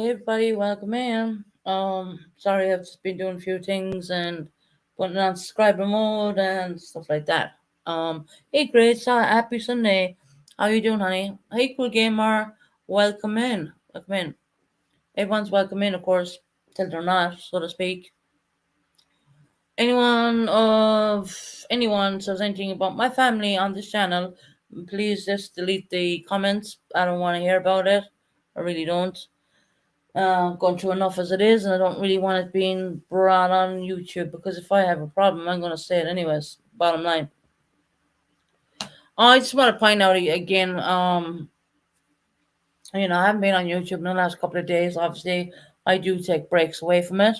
Hey everybody, welcome in. Sorry, I've just been doing a few things and putting on subscriber mode and stuff like that. Hey Grace, happy Sunday. How you doing, honey? Hey cool gamer, welcome in. Welcome in. Everyone's welcome in, of course, till they're not, so to speak. Anyone says anything about my family on this channel, please just delete the comments. I don't want to hear about it. I really don't. Gone through enough as it is, and I don't really want it being brought on YouTube because if I have a problem, I'm going to say it anyways. Bottom line. I just want to point out again, I haven't been on YouTube in the last couple of days. Obviously, I do take breaks away from it.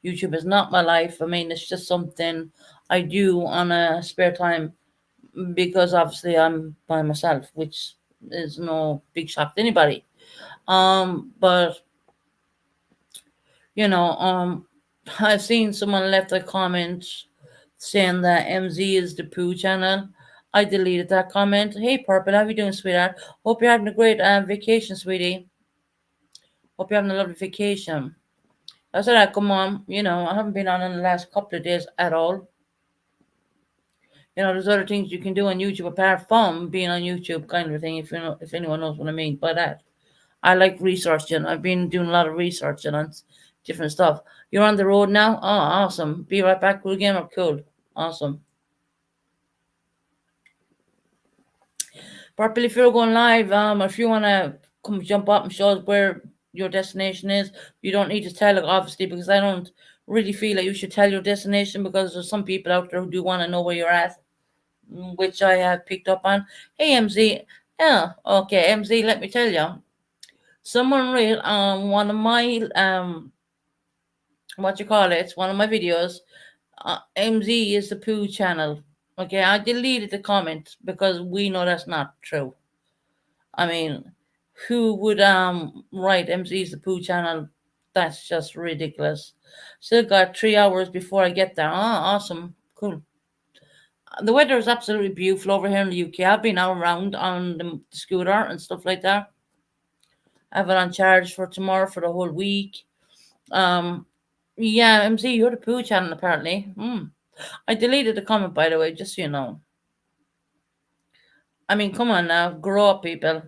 YouTube is not my life. I mean, it's just something I do on a spare time because obviously I'm by myself, which is no big shock to anybody. But you know, I've seen someone left a comment saying that MZ is the poo channel. I deleted that comment. Hey, Purple, how you doing, sweetheart? Hope you're having a great vacation, sweetie. Hope you're having a lovely vacation. I said, I come on. I haven't been on in the last couple of days at all. There's other things you can do on YouTube apart from being on YouTube, kind of thing. If anyone knows what I mean by that. I like researching. I've been doing a lot of researching on different stuff. You're on the road now? Oh, awesome. Be right back with a game. Cool. Awesome. Purple, if you're going live, if you want to come jump up and show us where your destination is, you don't need to tell it, obviously, because I don't really feel like you should tell your destination because there's some people out there who do want to know where you're at, which I have picked up on. Hey, MZ. Yeah, okay, MZ, let me tell you. Someone read one of my one of my videos. MZ is the poo channel. Okay, I deleted the comment because we know that's not true. I mean, who would write MZ is the poo channel? That's just ridiculous. Still got 3 hours before I get there. Ah, awesome, cool. The weather is absolutely beautiful over here in the UK. I've been out around on the scooter and stuff like that. I have it on charge for tomorrow for the whole week. Um, yeah, MC, you're the poo channel apparently. I deleted the comment, by the way, just so you know. I mean, come on now, grow up, people.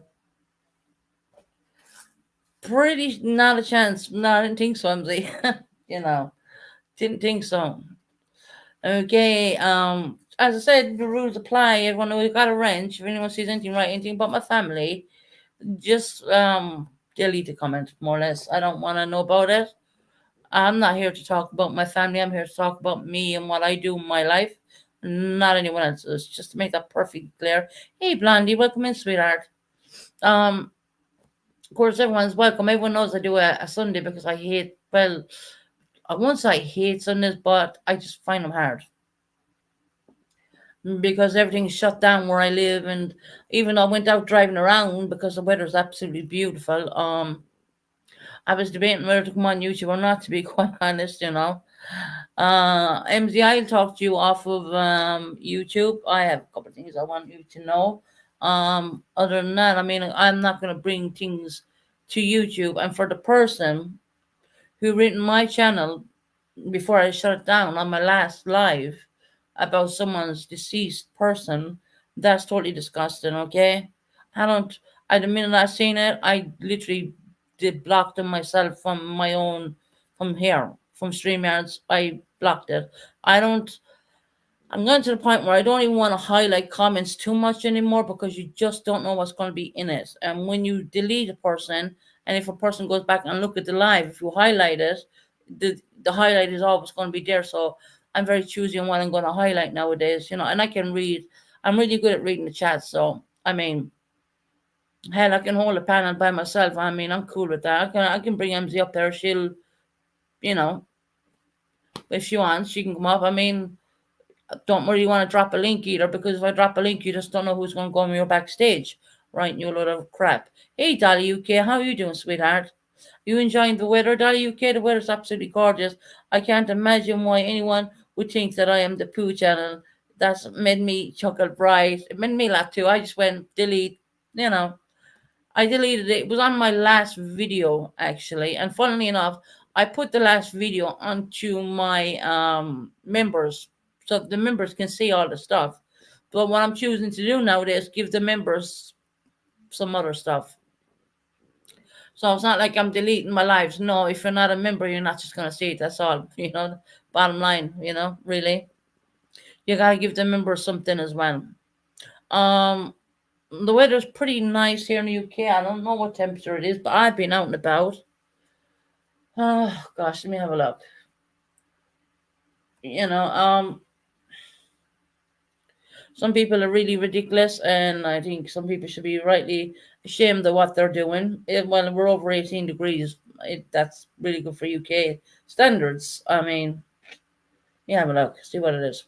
Pretty not a chance. No, I didn't think so, MC. you know, didn't think so. Okay, as I said, the rules apply. Everyone who got a wrench, if anyone sees anything right, anything about my family, just delete the comment, more or less. I don't want to know about it. I'm not here to talk about my family. I'm here to talk about me and what I do in my life, not anyone else's. Just to make that perfectly clear. Hey, Blondie, welcome in, sweetheart. Um, of course, everyone's welcome. Everyone knows I do a Sunday because I hate. Well, once I hate Sundays, but I just find them hard because everything's shut down where I live, and even though I went out driving around because the weather's absolutely beautiful. I was debating whether to come on YouTube or not, to be quite honest. MZ, I'll talk to you off of YouTube. I have a couple of things I want you to know. Other than that, I mean, I'm not going to bring things to YouTube. And for the person who written my channel before I shut it down on my last live about someone's deceased person, that's totally disgusting, okay? I don't, the minute I seen it, I literally did block them myself from my own, from here, from StreamYards. I blocked it. I don't, I'm going to the point where I don't even want to highlight comments too much anymore because you just don't know what's going to be in it. And when you delete a person, and if a person goes back and look at the live, if you highlight it, the highlight is always going to be there. So I'm very choosy on what I'm going to highlight nowadays, and I can read. I'm really good at reading the chat. So, I mean, hell, I can hold a panel by myself. I mean, I'm cool with that. I can bring MZ up there. She'll, you know, if she wants, she can come up. I mean, don't really want to drop a link either because if I drop a link, you just don't know who's going to go on your backstage, right? You load of crap. Hey, Dolly UK, how are you doing, sweetheart? You enjoying the weather, Dolly UK? The weather's absolutely gorgeous. I can't imagine why anyone would think that I am the poo channel. That's made me chuckle bright. It made me laugh too. I just went delete, you know. I deleted it. It was on my last video actually, and funnily enough, I put the last video onto my members, so the members can see all the stuff. But what I'm choosing to do nowadays is give the members some other stuff. So it's not like I'm deleting my lives. No, if you're not a member, you're not just gonna see it. That's all. Bottom line. Really, you gotta give the members something as well. Um, the weather's pretty nice here in the UK. I don't know what temperature it is, but I've been out and about. Oh gosh, let me have a look. You know, some people are really ridiculous, and I think some people should be rightly ashamed of what they're doing. Well, we're over 18 degrees. That's really good for UK standards. I mean, yeah, have a look, see what it is.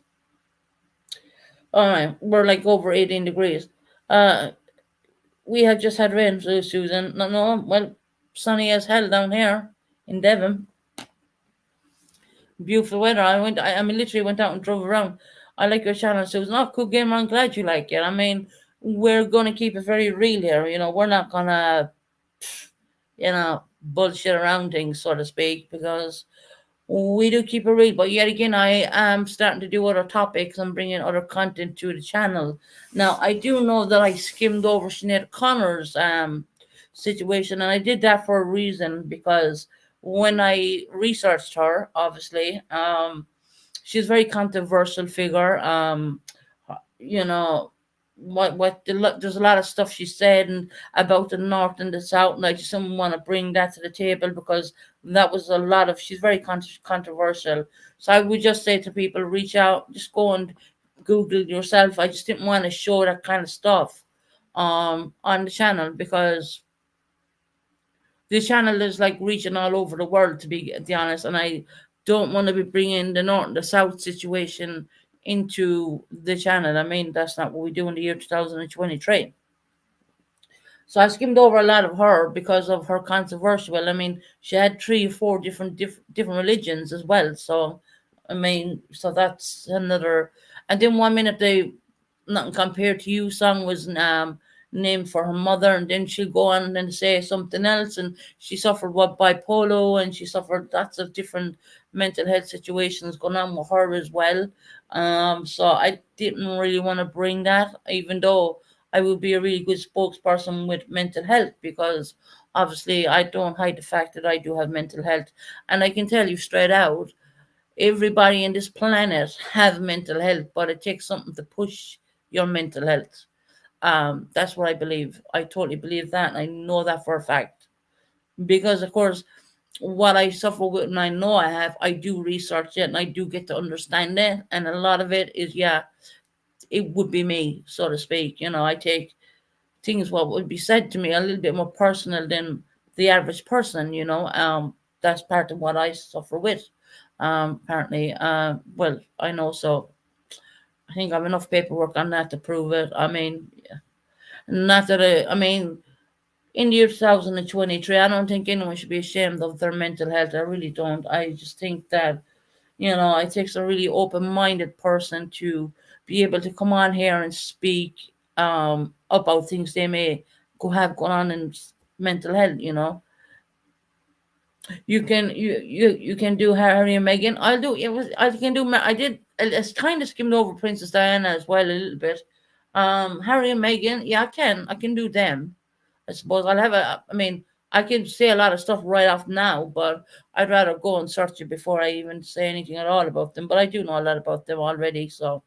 All right, we're like over 18 degrees. Uh, we have just had rain, so Susan. No, no, well, sunny as hell down here in Devon. Beautiful weather. I mean, literally went out and drove around. I like your channel, Susan. Oh, cool game. I'm glad you like it. I mean, we're gonna keep it very real here. We're not gonna, bullshit around things, so to speak, because we do keep it real. But yet again, I am starting to do other topics and bringing other content to the channel. Now, I do know that I skimmed over Sinead Connor's situation, and I did that for a reason because when I researched her, obviously, she's a very controversial figure. You know, there's a lot of stuff she said and about the north and the south, and I just don't want to bring that to the table because that was a lot of. She's very controversial. So I would just say to people, reach out, just go and Google yourself. I just didn't want to show that kind of stuff on the channel because this channel is like reaching all over the world, to be honest, and I don't want to be bringing the north and the south situation into the channel. I mean, that's not what we do in the year 2023. So I skimmed over a lot of her because of her controversial. I mean, she had three or four different religions as well. So, I mean, so that's another. And then one minute they nothing compared to you song was named for her mother, and then she'll go on and say something else, and she suffered what bipolar, and she suffered lots of different mental health situations going on with her as well. So I didn't really want to bring that, even though I would be a really good spokesperson with mental health because obviously I don't hide the fact that I do have mental health, and I can tell you straight out, everybody in this planet have mental health, but it takes something to push your mental health. That's what I believe. I totally believe that, and I know that for a fact because, of course, what I suffer with and I know I have, I do research it and I do get to understand it, and a lot of it is, yeah, it would be me, so to speak. I take things what would be said to me a little bit more personal than the average person. That's part of what I suffer with. Apparently, well, I know, so I think I have enough paperwork on that to prove it. I mean, not that I mean, in the year 2023, I don't think anyone should be ashamed of their mental health. I really don't. I just think that, it takes a really open minded person to be able to come on here and speak about things they may have going on in mental health. You can do Harry and Meghan. I'll do it was I can do I did I kind of skimmed over Princess Diana as well a little bit. Harry and Meghan, yeah, I can do them. I suppose I'll have I mean, I can say a lot of stuff right off now, but I'd rather go and search it before I even say anything at all about them. But I do know a lot about them already, so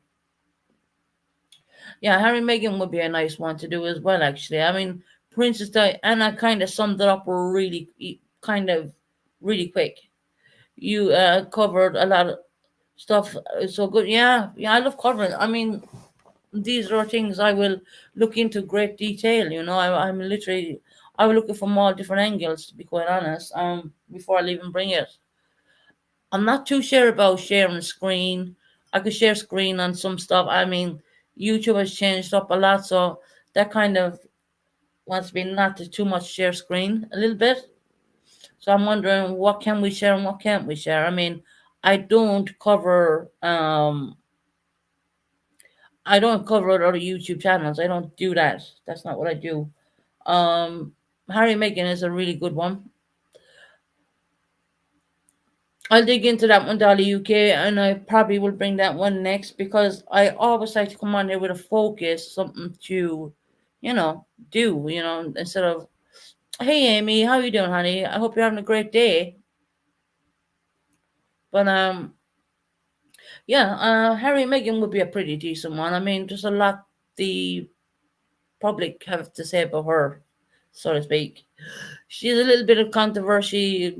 yeah, Harry and Meghan would be a nice one to do as well. Actually, I mean, Princess Diana kind of summed it up really, kind of, really quick. You covered a lot of stuff, so good. Yeah, yeah, I love covering. I mean, these are things I will look into great detail. I'm literally I will look at from all different angles, to be quite honest. Before I'll even bring it, I'm not too sure about sharing screen. I could share screen on some stuff. I mean, YouTube has changed up a lot, so that kind of wants me not to too much share screen a little bit. So I'm wondering what can we share and what can't we share. I mean, I don't cover I don't cover other YouTube channels. I don't do that. That's not what I do. Um, Harry and Meghan is a really good one. I'll dig into that one, Dolly UK, and I probably will bring that one next because I always like to come on here with a focus, something to, do, instead of, hey Amy, how you doing, honey? I hope you're having a great day. But yeah, Harry and Meghan would be a pretty decent one. I mean, there's a lot the public have to say about her, so to speak. She's a little bit of controversy,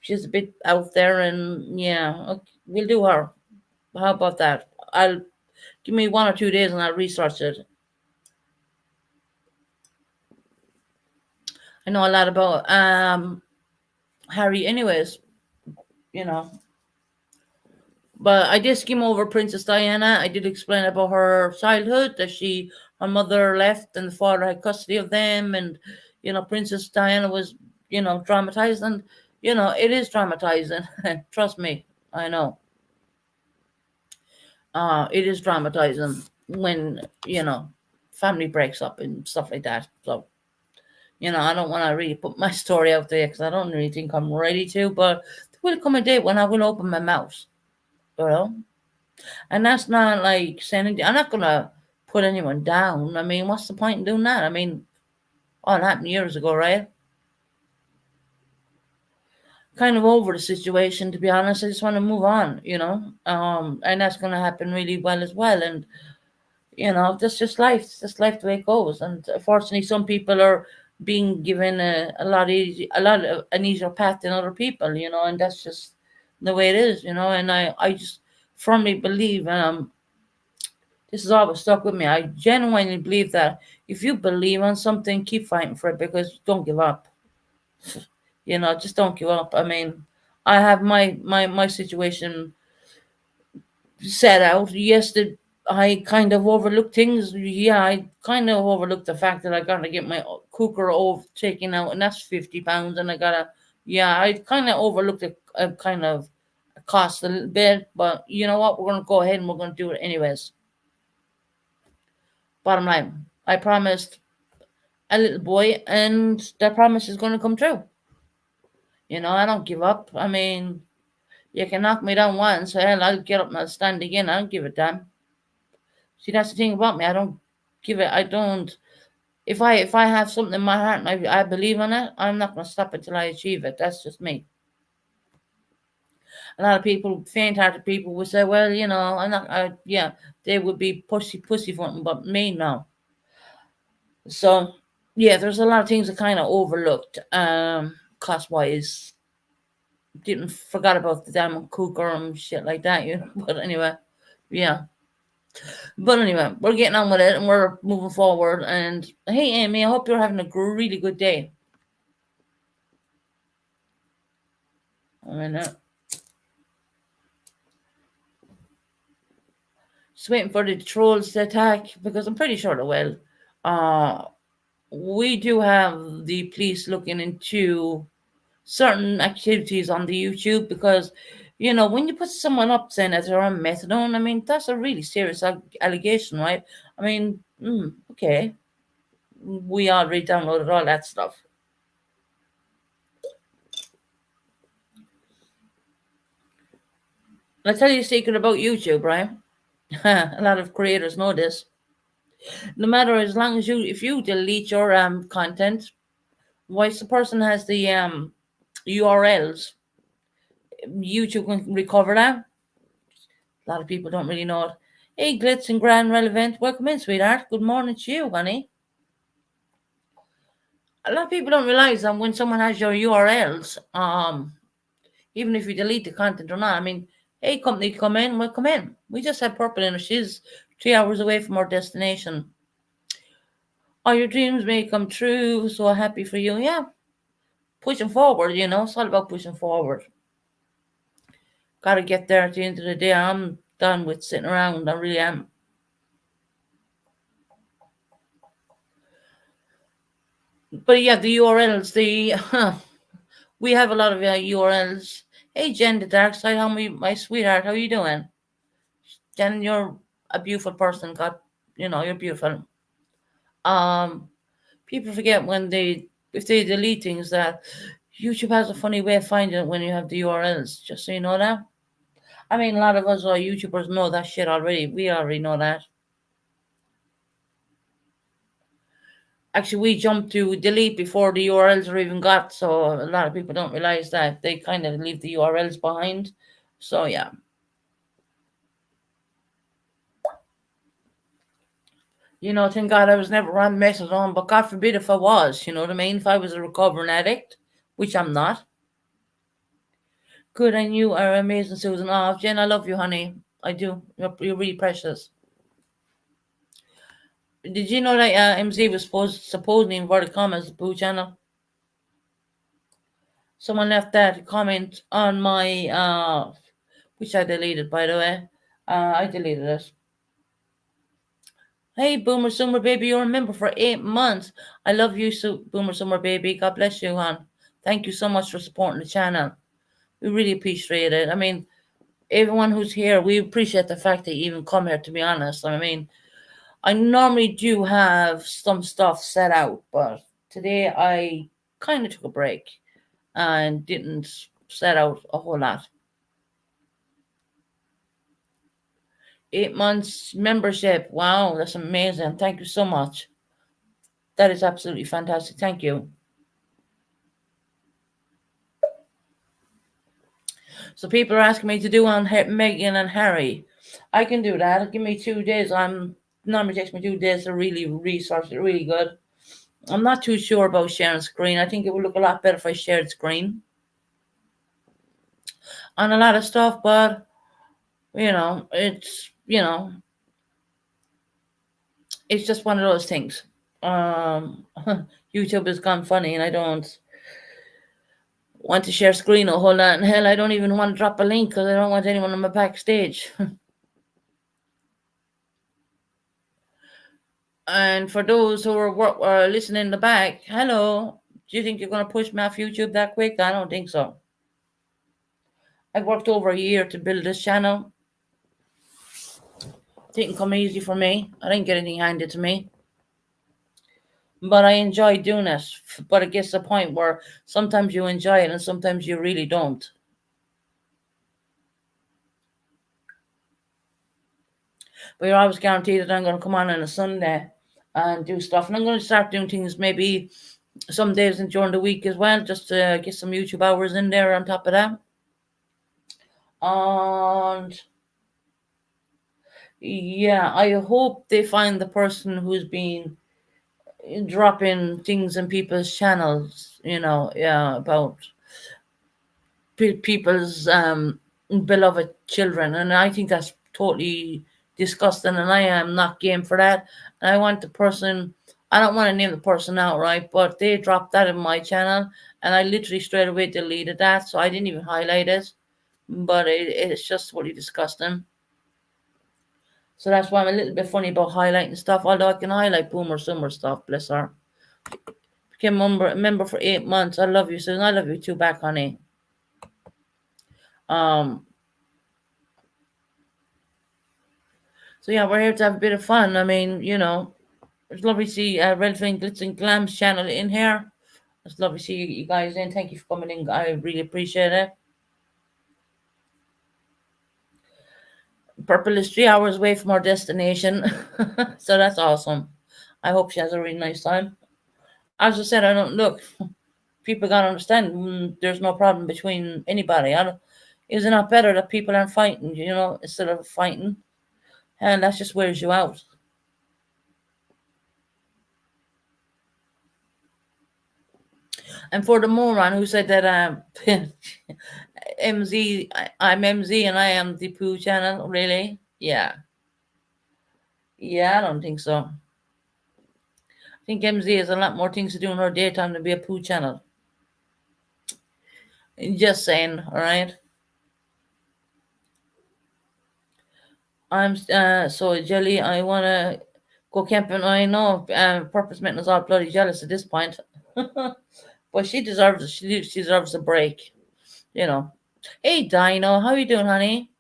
She's a bit out there, and yeah, okay, we'll do her. How about that? I'll give me 1 or 2 days and I'll research it. I know a lot about Harry, anyways, you know. But I did skim over Princess Diana. I did explain about her childhood that her mother left and the father had custody of them, and Princess Diana was traumatized, and it is traumatizing. Trust me, I know. It is traumatizing when family breaks up and stuff like that. So I don't want to really put my story out there because I don't really think I'm ready to. But there will come a day when I will open my mouth, you know. And that's not like saying I'm not gonna put anyone down. I mean, what's the point in doing that? I mean, all that happened years ago, right? Kind of over the situation, to be honest. I just want to move on, and that's gonna happen really well as well. And that's just life. It's just life the way it goes. And unfortunately, some people are being given a lot of an easier path than other people, and that's just the way it is, And I just firmly believe, this has always stuck with me. I genuinely believe that if you believe on something, keep fighting for it because don't give up. Just don't give up. I mean, I have my situation set out. Yes, that I kind of overlooked things. Yeah, I kind of overlooked the fact that I gotta get my cooker over taken out, and that's £50, and I gotta. Yeah, I kind of overlooked a kind of cost a little bit, but you know what? We're gonna go ahead and we're gonna do it anyways. Bottom line, I promised a little boy, and that promise is gonna come true. I don't give up. I mean, you can knock me down once, hell, I'll get up and I'll stand again. I don't give a damn. See, that's the thing about me. I don't give it. I don't. If I have something in my heart and I believe in it, I'm not gonna stop until I achieve it. That's just me. A lot of people, faint-hearted people, would say, "Well, I'm not." Yeah, they would be pussyfooting, but me, no. So, yeah, there's a lot of things I kind of overlooked, cost wise. Didn't forgot about the damn cooker and shit like that. But anyway, yeah. But anyway, we're getting on with it and we're moving forward. And hey, Amy, I hope you're having a really good day. I mean, just waiting for the trolls to attack because I'm pretty sure they will. Uh, we do have the police looking into certain activities on the YouTube because, when you put someone up saying that they're on methadone, I mean, that's a really serious allegation, right? I mean, okay. We already downloaded all that stuff. I'll tell you a secret about YouTube, right? A lot of creators know this. No matter as long as if you delete your content, once the person has the URLs, YouTube can recover that. A lot of people don't really know it. Hey, Glitz and Grand Relevant, welcome in, sweetheart. Good morning to you, honey. A lot of people don't realize that when someone has your URLs, even if you delete the content or not, I mean, hey, company, come in, well, come in. We just had Purple in her. She's 3 hours away from our destination. All your dreams may come true. So happy for you. Yeah, pushing forward, it's all about pushing forward. Gotta get there at the end of the day. I'm done with sitting around. I really am. But yeah, the URLs, we have a lot of URLs. Hey, Jen, the dark side, my sweetheart, how you doing? Jen, you're a beautiful person. God, you're beautiful. Um, People forget when they, if they delete things, that YouTube has a funny way of finding it when you have the URLs, just so you know that. I mean, a lot of us YouTubers know that shit already. We already know that. Actually, we jump to delete before the URLs are even got, so a lot of people don't realize that they kind of leave the URLs behind. So yeah, thank God I was never on methadone, but God forbid if I was, you know what I mean? If I was a recovering addict, which I'm not. Good, and you are amazing, Susan. Oh, Jen, I love you, honey. I do. You're really precious. Did you know that MZ was supposedly inverted commas the Boo channel? Someone left that comment on my which I deleted, by the way. I deleted it. Hey, Boomer Summer Baby, you're a member for 8 months. I love you, Boomer Summer Baby. God bless you, hon. Thank you so much for supporting the channel. We really appreciate it. I mean, everyone who's here, we appreciate the fact that you even come here, to be honest. I mean, I normally do have some stuff set out, but today I kind of took a break and didn't set out a whole lot. 8 months membership. Wow, that's amazing. Thank you so much. That is absolutely fantastic. Thank you. So people are asking me to do on Meghan and Harry. I can do that. Give me 2 days. Normally takes me 2 days to really research it really good. I'm not too sure about sharing screen. I think it would look a lot better if I shared screen on a lot of stuff, but it's just one of those things. YouTube has gone funny, and I don't want to share screen a whole lot. And hell, I don't even want to drop a link because I don't want anyone on my backstage. And for those who are listening in the back, hello. Do you think you're going to push me off YouTube that quick? I don't think so. I've worked over a year to build this channel. It didn't come easy for me. I didn't get anything handed to me. But I enjoy doing it. But it gets to a point where sometimes you enjoy it and sometimes you really don't. But you're always guaranteed that I'm going to come on a Sunday and do stuff. And I'm going to start doing things maybe some days during the week as well, just to get some YouTube hours in there on top of that. And yeah, I hope they find the person who's been dropping things in people's channels, about people's beloved children. And I think that's totally disgusting, and I am not game for that. And I want the person, I don't want to name the person outright, but they dropped that in my channel, and I literally straight away deleted that, so I didn't even highlight it. But it's just totally disgusting. So that's why I'm a little bit funny about highlighting stuff, although I can highlight Boomer Summer stuff, bless her. Became a member for 8 months. I love you, Susan. I love you too back, honey. So yeah, we're here to have a bit of fun. I mean, it's lovely to see Red Flame Glitz and Glam's channel in here. It's lovely to see you guys in. Thank you for coming in. I really appreciate it. Purple is 3 hours away from our destination. So that's awesome. I hope she has a really nice time. As I said, I don't look. People gotta understand there's no problem between anybody. Is it not better that people aren't fighting, instead of fighting? And that just wears you out. And for the moron who said that MZ, I'm MZ and I am the Pooh channel, really? Yeah. Yeah, I don't think so. I think MZ has a lot more things to do in her daytime than be a Pooh channel. Just saying, all right? I'm so Jelly, I want to go camping. I know Purpose Mitten is all bloody jealous at this point. But she deserves it. She deserves a break, you know. Hey, Dino, how you doing, honey?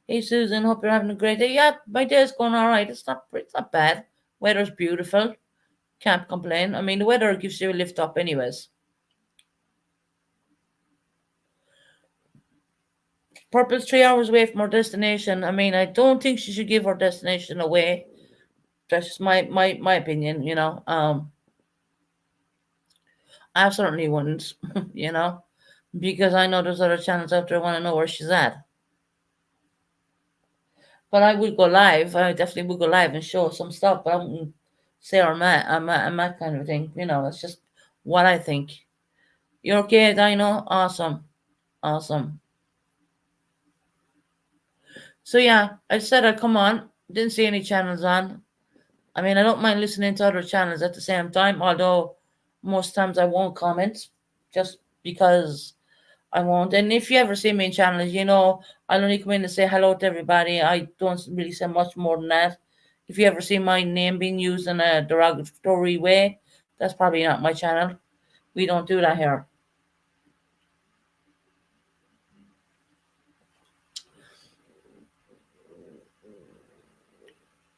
Hey, Susan, hope you're having a great day. Yeah, my day's going all right. It's not bad. Weather's beautiful. Can't complain. I mean, the weather gives you a lift up, anyways. Purpose 3 hours away from her destination. I mean, I don't think she should give her destination away. That's just my opinion. I certainly wouldn't. you know, because I know there's other channels out there want to know where she's at. But I would go live. I definitely would go live and show some stuff. But I wouldn't say I'm at kind of thing. That's just what I think. You're okay, Dino? Awesome. Awesome. So yeah, I said I'd come on. Didn't see any channels on. I mean, I don't mind listening to other channels at the same time, although most times I won't comment just because I won't. And if you ever see me in channels, I'll only come in and say hello to everybody. I don't really say much more than that. If you ever see my name being used in a derogatory way, that's probably not my channel. We don't do that here.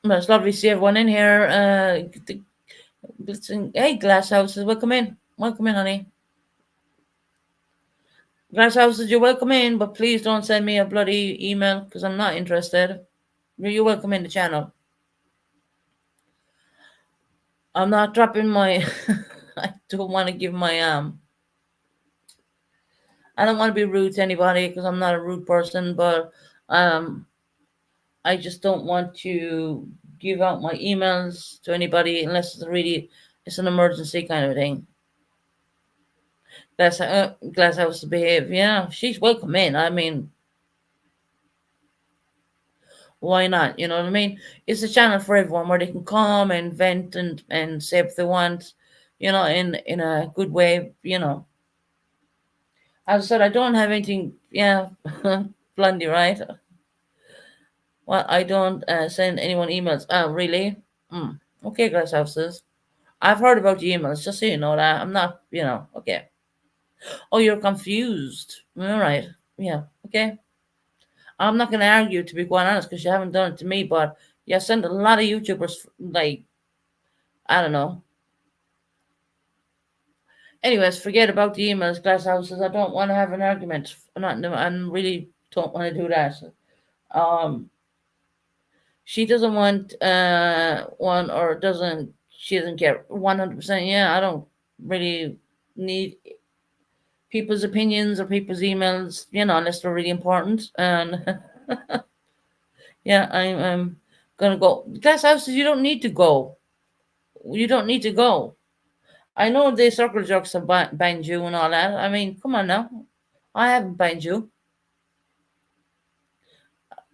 But it's lovely to see everyone in here. Hey, Glass Houses, welcome in. Welcome in, honey. Glass Houses, you're welcome in, but please don't send me a bloody email because I'm not interested. You're welcome in the channel. I'm not dropping my. I don't want to give my I don't want to be rude to anybody because I'm not a rude person, but um, I just don't want to give out my emails to anybody unless it's an emergency kind of thing. Glass House to behave. Yeah, she's welcome in. I mean, why not? You know what I mean? It's a channel for everyone where they can come and vent and say what they want, in a good way. As I said, I don't have anything. Yeah, Blondie, right? Well, I don't send anyone emails. Oh, really? Okay, Glass Houses. I've heard about the emails, just so you know that. I'm not. Okay. Oh, you're confused. All right. Yeah, okay. I'm not going to argue, to be quite honest, because you haven't done it to me, but you send a lot of YouTubers, like, I don't know. Anyways, forget about the emails, Glass Houses. I don't want to have an argument. I really don't want to do that. Um, she doesn't want one, or doesn't she doesn't care 100%. Yeah, I don't really need people's opinions or people's emails, unless they're really important. And yeah, I'm gonna go. Glass Houses, you don't need to go. You don't need to go. I know the circle jerks have banned you and all that. I mean, come on now. I haven't banned you.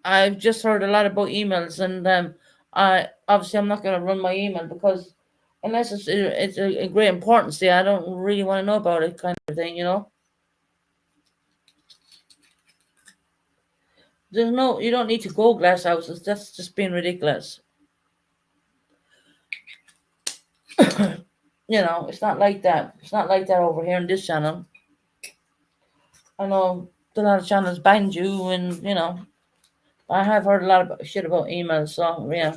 I've just heard a lot about emails, and I obviously I'm not going to run my email because unless it's a great importance, I don't really want to know about it, kind of thing. You don't need to go, Glass Houses. That's just being ridiculous. It's not like that. It's not like that over here in this channel. I know a lot of channels banned you, and I have heard a lot of shit about emails. So yeah,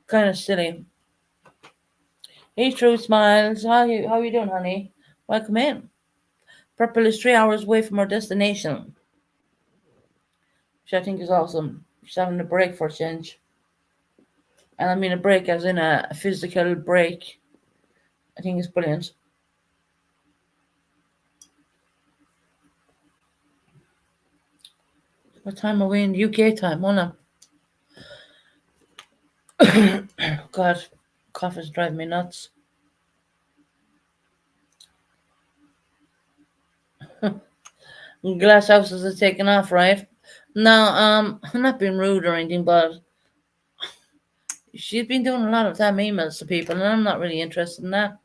kind of silly. Hey, True Smiles, how you doing, honey? Welcome in. Purple is 3 hours away from our destination, which I think is awesome. She's having a break for a change, and I mean a break as in a physical break. I think it's brilliant. What time are we in UK time? Hold on. God, cough is driving me nuts. Glass houses are taking off, right? No, I'm not being rude or anything, but she's been doing a lot of time emails to people, and I'm not really interested in that.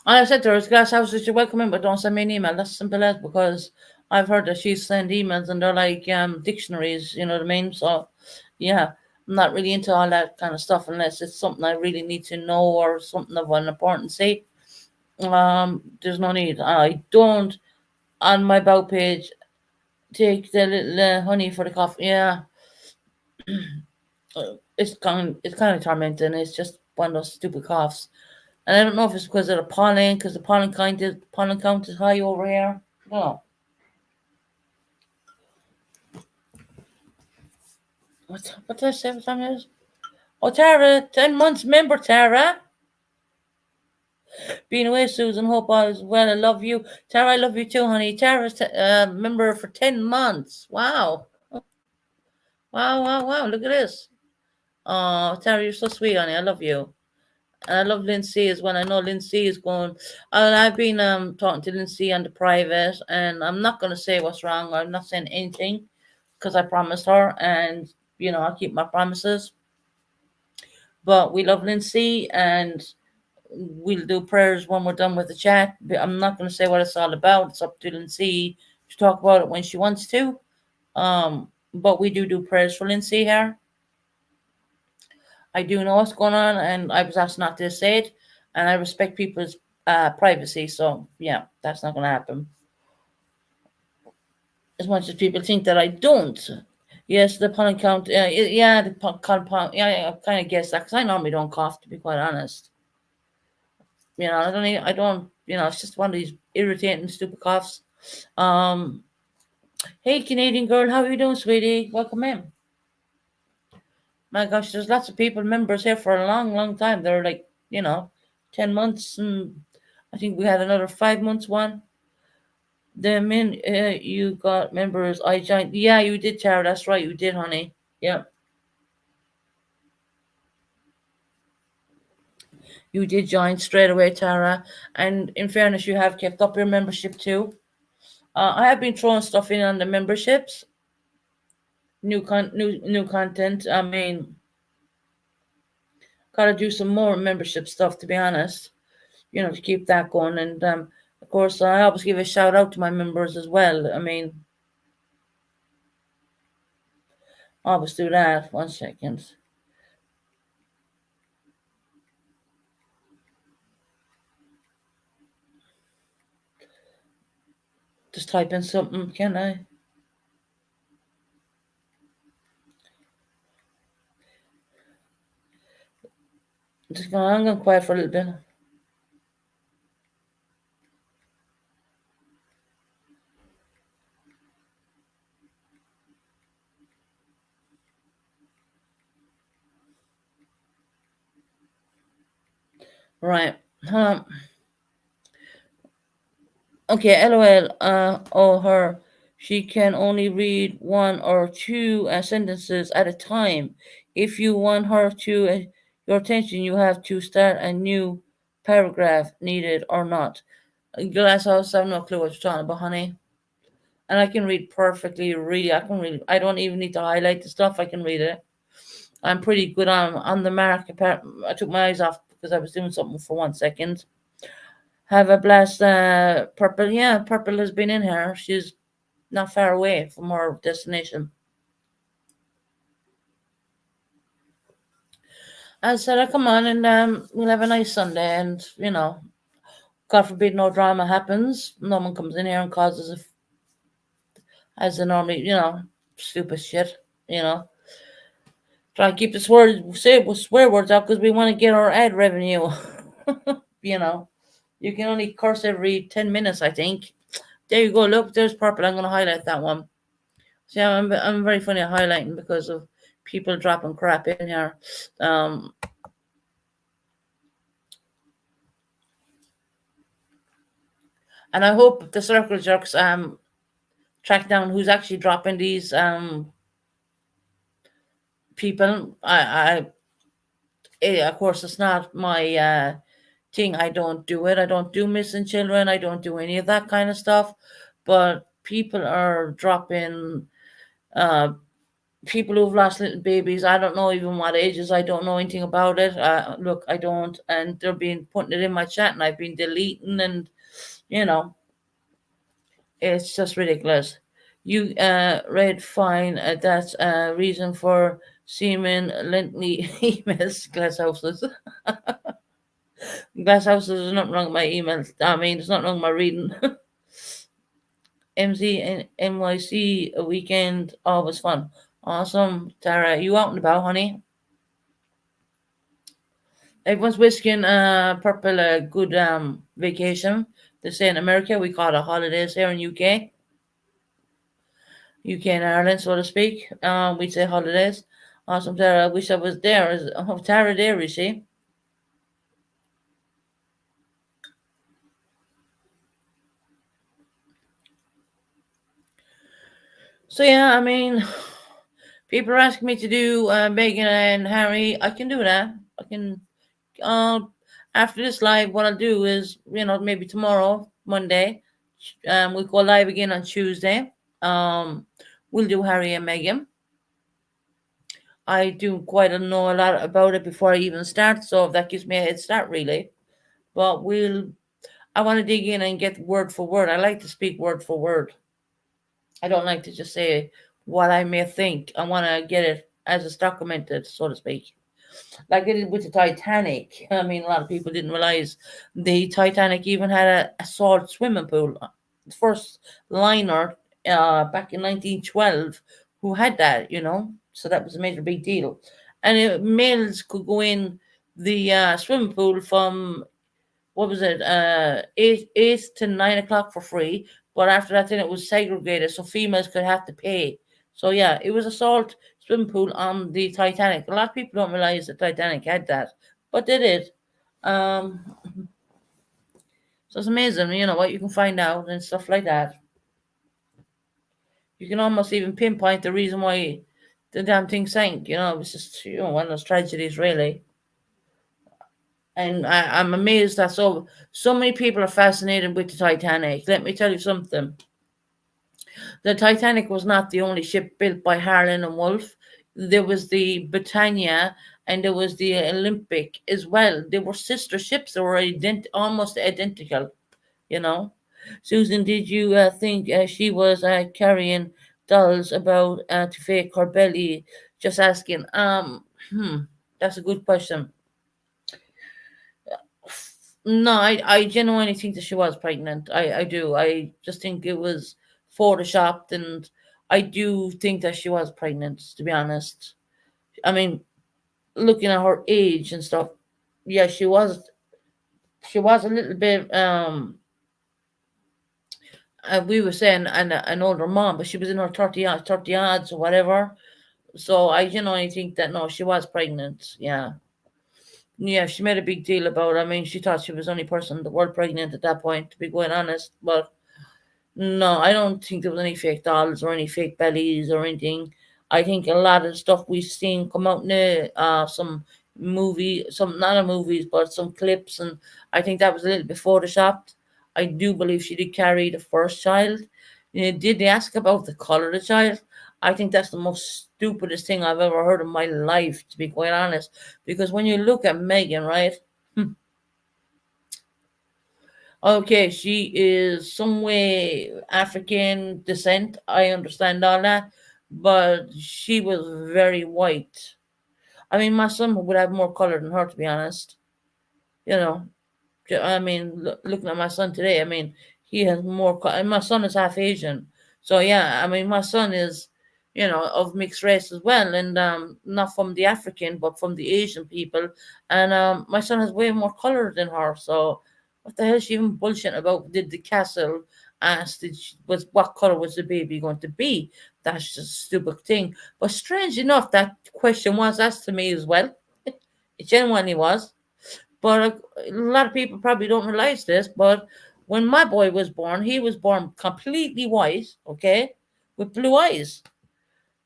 I said to her, Glass houses, you're welcome in, but don't send me an email. That's simple as, because I've heard that she sends emails and they're like dictionaries, you know what I mean? So, yeah, I'm not really into all that kind of stuff unless it's something I really need to know or something of an importance. There's no need. I don't, on my about page, take the little honey for the cough. Yeah, it's kind of tormenting. It's just one of those stupid coughs, and I don't know if it's because of the pollen, because the pollen count is high over here. No, what did I say? What time it is? Oh, Tara, 10 months member, Tara. Being away, Susan. Hope all is well. I love you, Tara. I love you too, honey. Tara's member for 10 months. Wow, wow, wow, wow. Look at this. Oh, Tara, you're so sweet, honey. I love you. And I love Lindsay as well. I know Lindsay is going. And I've been talking to Lindsay on the private, and I'm not going to say what's wrong. I'm not saying anything because I promised her, and I keep my promises. But we love Lindsay, and we'll do prayers when we're done with the chat. But I'm not going to say what it's all about. It's up to Lindsay to talk about it when she wants to. But we do prayers for Lindsay here. I do know what's going on, and I was asked not to say it, and I respect people's privacy. So yeah, that's not going to happen. As much as people think that I don't. Yes, the pollen count. Yeah, the pollen. Yeah, I kind of guess that because I normally don't cough, to be quite honest. I don't. I don't. It's just one of these irritating, stupid coughs. Um, hey, Canadian girl, how are you doing, sweetie? Welcome in. My gosh, there's lots of people, members here for a long, long time. They're like, 10 months, and I think we had another 5 months one. The min you got members, I joined. Yeah, you did, Tara. That's right, you did, honey. Yeah, you did join straight away, Tara. And in fairness, you have kept up your membership too. I have been throwing stuff in on the memberships, new content. I mean, gotta do some more membership stuff, to be honest. To keep that going. And of course, I always give a shout out to my members as well. I mean, I always do that. 1 second. Just type in something, can I? I'm going quiet for a little bit. Right. Um, okay, LOL. Oh, her. She can only read one or two sentences at a time. If you want her to your attention, you have to start a new paragraph, needed or not. Glasshouse, I have no clue what you're talking about, honey. And I can read perfectly. Really, I can read. I don't even need to highlight the stuff. I can read it. I'm pretty good on the mark. I took my eyes off because I was doing something for 1 second. Have a blast, Purple. Yeah, Purple has been in here. She's not far away from her destination. I said, "I come on and we'll have a nice Sunday." And God forbid no drama happens. No one comes in here and causes as they normally, stupid shit. You know, try and keep the swear words out because we want to get our ad revenue. you know, you can only curse every 10 minutes, I think. There you go. Look, there's Purple. I'm going to highlight that one. See, I'm very funny at highlighting because of people dropping crap in here. Um, and I hope the circle jerks track down who's actually dropping these people. Of course, it's not my thing. I don't do it. I don't do missing children. I don't do any of that kind of stuff. But people are dropping uh, people who've lost little babies. I don't know even what ages. I don't know anything about it. Look, I don't. And they're being putting it in my chat, and I've been deleting, and you know, it's just ridiculous. You read fine. That's a reason for seeming lengthy emails, glass houses. Glass houses, there's nothing wrong with my emails. I mean, there's nothing wrong with my reading. MZ and NYC a weekend. Always fun. Awesome, Tara. You out and about, honey? Everyone's wishing purple a good vacation. They say in America we call it holidays here in UK and Ireland, so to speak. We say holidays. Awesome, Tara. I wish I was there. Oh, Tara there, is she? So yeah, I mean, people are asking me to do Meghan and Harry. I can do that. I can. Uh, After this live, what I'll do is, maybe tomorrow, Monday, we'll go live again on Tuesday. Um, we'll do Harry and Meghan. I do quite know a lot about it before I even start, so that gives me a head start, really. But I want to dig in and get word for word. I like to speak word for word. I don't like to just say what I may think. I want to get it as it's documented, so to speak. Like they did with the Titanic. I mean, a lot of people didn't realize the Titanic even had a salt swimming pool. The first liner back in 1912 who had that. So that was a major big deal. And males could go in the swimming pool from what was it, 8 to 9 o'clock for free. But after that, then it was segregated, so females could have to pay. So yeah, it was a salt swimming pool on the Titanic. A lot of people don't realize the Titanic had that, but they did. Um, so it's amazing, what you can find out and stuff like that. You can almost even pinpoint the reason why the damn thing sank. It was just one of those tragedies, really. And I'm amazed that so many people are fascinated with the Titanic. Let me tell you something. The Titanic was not the only ship built by Harland and Wolff. There was the Britannia and there was the Olympic as well. They were sister ships that were almost identical. You know. Susan, did you think she was carrying dolls about to fake her belly? Just asking. That's a good question. No, I genuinely think that she was pregnant. I do. I just think it was photoshopped, and I do think that she was pregnant. To be honest, I mean, looking at her age and stuff, yeah, she was. She was a little bit. We were saying an older mom, but she was in her 30 odds or whatever. So I genuinely think that no, she was pregnant. Yeah. Yeah, she made a big deal about it. I mean, she thought she was the only person in the world pregnant at that point, to be quite honest. But no, I don't think there was any fake dolls or any fake bellies or anything. I think a lot of the stuff we've seen come out now, some some not a movies, but some clips, and I think that was a little bit photoshopped. I do believe she did carry the first child. Did they ask about the color of the child? I think that's the most stupidest thing I've ever heard in my life, to be quite honest. Because when you look at Megan, right? Okay, she is some way African descent. I understand all that, but she was very white. I mean, my son would have more color than her, to be honest. You know, I mean, looking at my son today, I mean, he has more. And my son is half Asian, so yeah. I mean, my son is, of mixed race as well, and not from the African, but from the Asian people. And my son has way more color than her. So, what the hell is she even bullshitting about? Did the castle ask? Was what color was the baby going to be? That's just a stupid thing. But strange enough, that question was asked to me as well. It genuinely was. But a lot of people probably don't realize this, but when my boy was born, he was born completely white, okay, with blue eyes.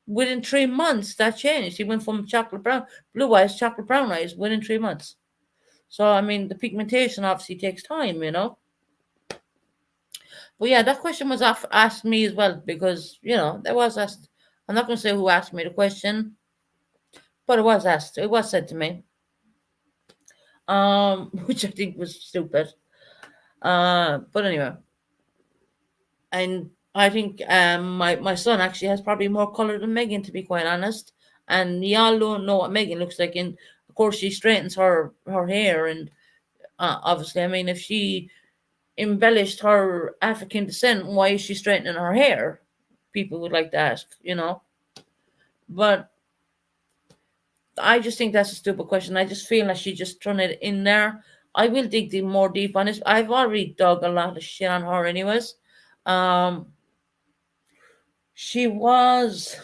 Within 3 months, that changed. He went from chocolate brown, blue eyes, chocolate brown eyes within 3 months. So, I mean, the pigmentation obviously takes time. But yeah, that question was asked me as well because, that was asked. I'm not going to say who asked me the question, but it was asked. It was said to me, which I think was stupid. But anyway, and I think my son actually has probably more color than Megan, to be quite honest. And y'all don't know what Megan looks like, and of course she straightens her hair, and obviously, I mean, if she embellished her African descent. Why is she straightening her hair? People would like to ask. But I just think that's a stupid question. I just feel like she just thrown it in there. I will dig more deep on this. I've already dug a lot of shit on her, anyways. Um, she was.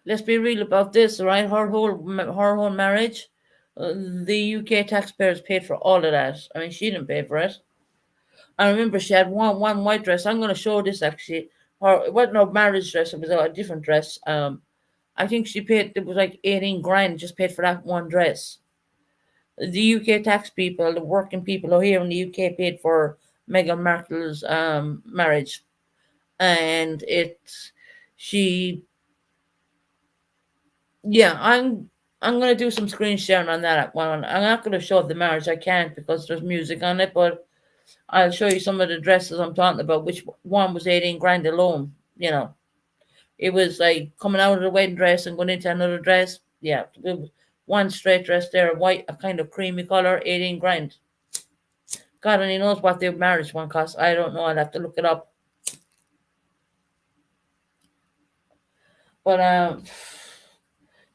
Let's be real about this, right? Her whole marriage, the UK taxpayers paid for all of that. I mean, she didn't pay for it. I remember she had one white dress. I'm going to show this actually. Her it wasn't a marriage dress. It was a different dress. I think she paid. It was like 18 grand just paid for that one dress. The UK tax people, the working people who are here in the UK, paid for Meghan Markle's marriage, and she yeah, I'm gonna do some screen sharing on that one. I'm not gonna show the marriage. I can't because there's music on it, but I'll show you some of the dresses I'm talking about. Which one was 18 grand alone? It was like coming out of the wedding dress and going into another dress. Yeah, it was one straight dress there, white, a kind of creamy color, 18 grand. God only knows what the marriage one cost. I don't know. I'll have to look it up. But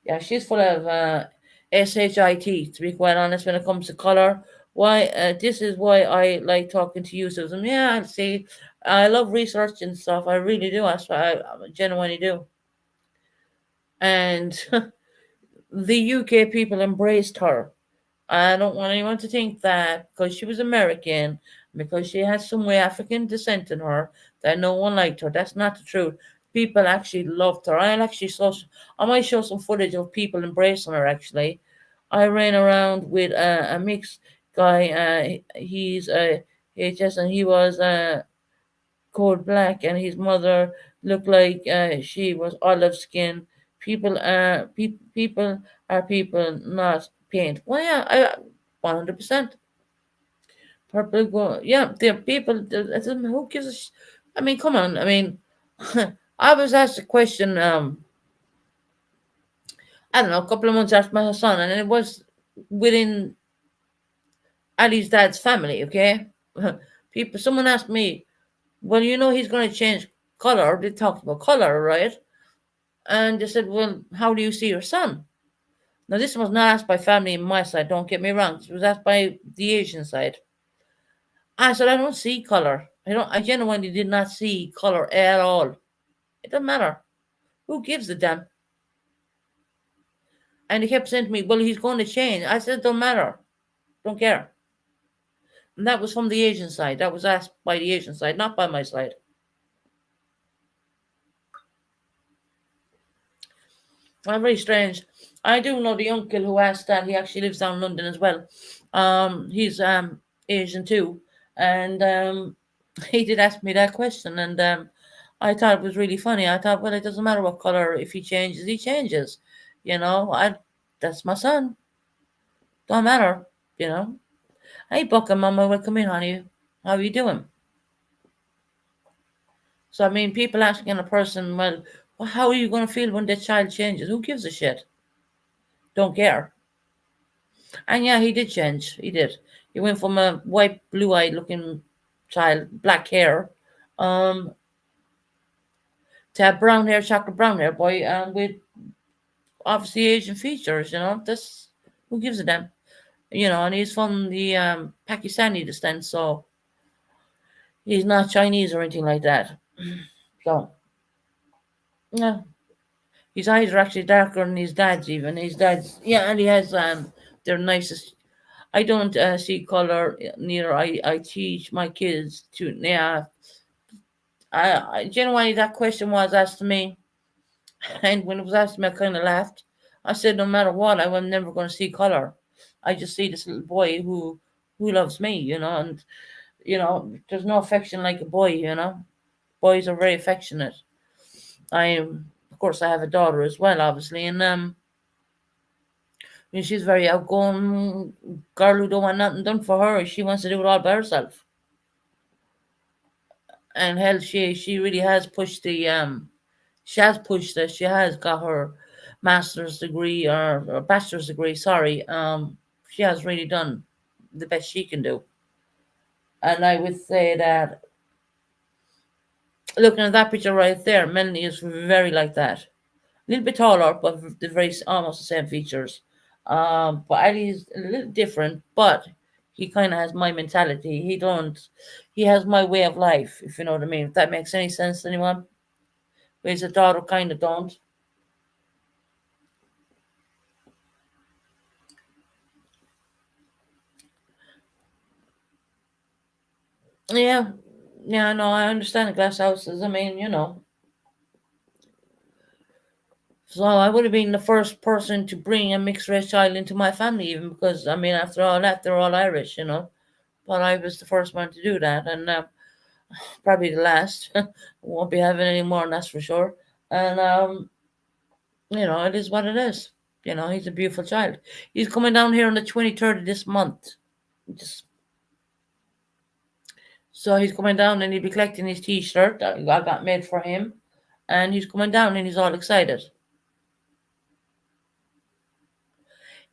yeah, she's full of shit. To be quite honest, when it comes to color, why? This is why I like talking to you, Susan. Yeah, I see. I love research and stuff. I really do. That's what I genuinely do. And the UK people embraced her. I don't want anyone to think that because she was American, because she has some way African descent in her, that no one liked her. That's not the truth. People actually loved her. I might show some footage of people embracing her. Actually, I ran around with a mixed guy. He's HS and he was cold black, and his mother looked like she was olive skin. People are people, not paint. Well, yeah, 100%. Purple go. Yeah, they're people. Who gives a? I mean, come on. I mean, I was asked a question. I don't know, a couple of months after my son, and it was within Ali's dad's family. Okay, someone asked me, well, he's going to change color. They talked about color, right? And they said, well, how do you see your son? Now, this was not asked by family on my side, don't get me wrong. It was asked by the Asian side. I said, I don't see color. I genuinely did not see color at all. It doesn't matter. Who gives a damn? And he kept saying to me, well, he's going to change. I said, don't matter. Don't care. And that was from the Asian side. That was asked by the Asian side, not by my side. Very strange. I do know the uncle who asked that. He actually lives down in London as well. He's Asian too, and he did ask me that question, and I thought it was really funny. I thought, well, it doesn't matter what color. If he changes, he changes. That's my son. Don't matter. You know. Hey, Bucka, Mama, welcome in, honey. How are you doing? So I mean, people asking a person, well, how are you going to feel when the child changes? Who gives a shit? Don't care. And yeah, he did change. He did. He went from a white, blue-eyed looking child, black hair, um, to have brown hair, chocolate brown hair boy, with obviously Asian features. This who gives a damn? And he's from the Pakistani descent, so he's not Chinese or anything like that. So yeah, his eyes are actually darker than his dad's. Even his dad's, yeah, and he has their nicest. I don't see color. Neither I teach my kids to. Yeah, I genuinely, that question was asked to me, and when it was asked to me, I kind of laughed. I said, no matter what, I am never going to see color. I just see this little boy who loves me, and there's no affection like a boy. Boys are very affectionate. Of course, I have a daughter as well, obviously, and she's very outgoing girl who don't want nothing done for her. She wants to do it all by herself. And hell, she really has pushed she has pushed this. She has got her master's degree or bachelor's degree. Sorry, she has really done. the best she can do. And I would say that looking at that picture right there, Melanie is very like that. A little bit taller, but the very almost the same features. But Ali's a little different, but he kind of has my mentality. He don't. He has my way of life, if you know what I mean. If that makes any sense to anyone. Whereas a daughter kind of don't. Yeah, yeah, no, I understand the glass houses. I mean, so I would have been the first person to bring a mixed race child into my family, even because I mean, after all that, they're all Irish. But I was the first one to do that, and probably the last. Won't be having any more, and that's for sure. And it is what it is. He's a beautiful child. He's coming down here on the 23rd of this month. Just so he's coming down and he'll be collecting his T-shirt that I got made for him, and he's coming down and he's all excited.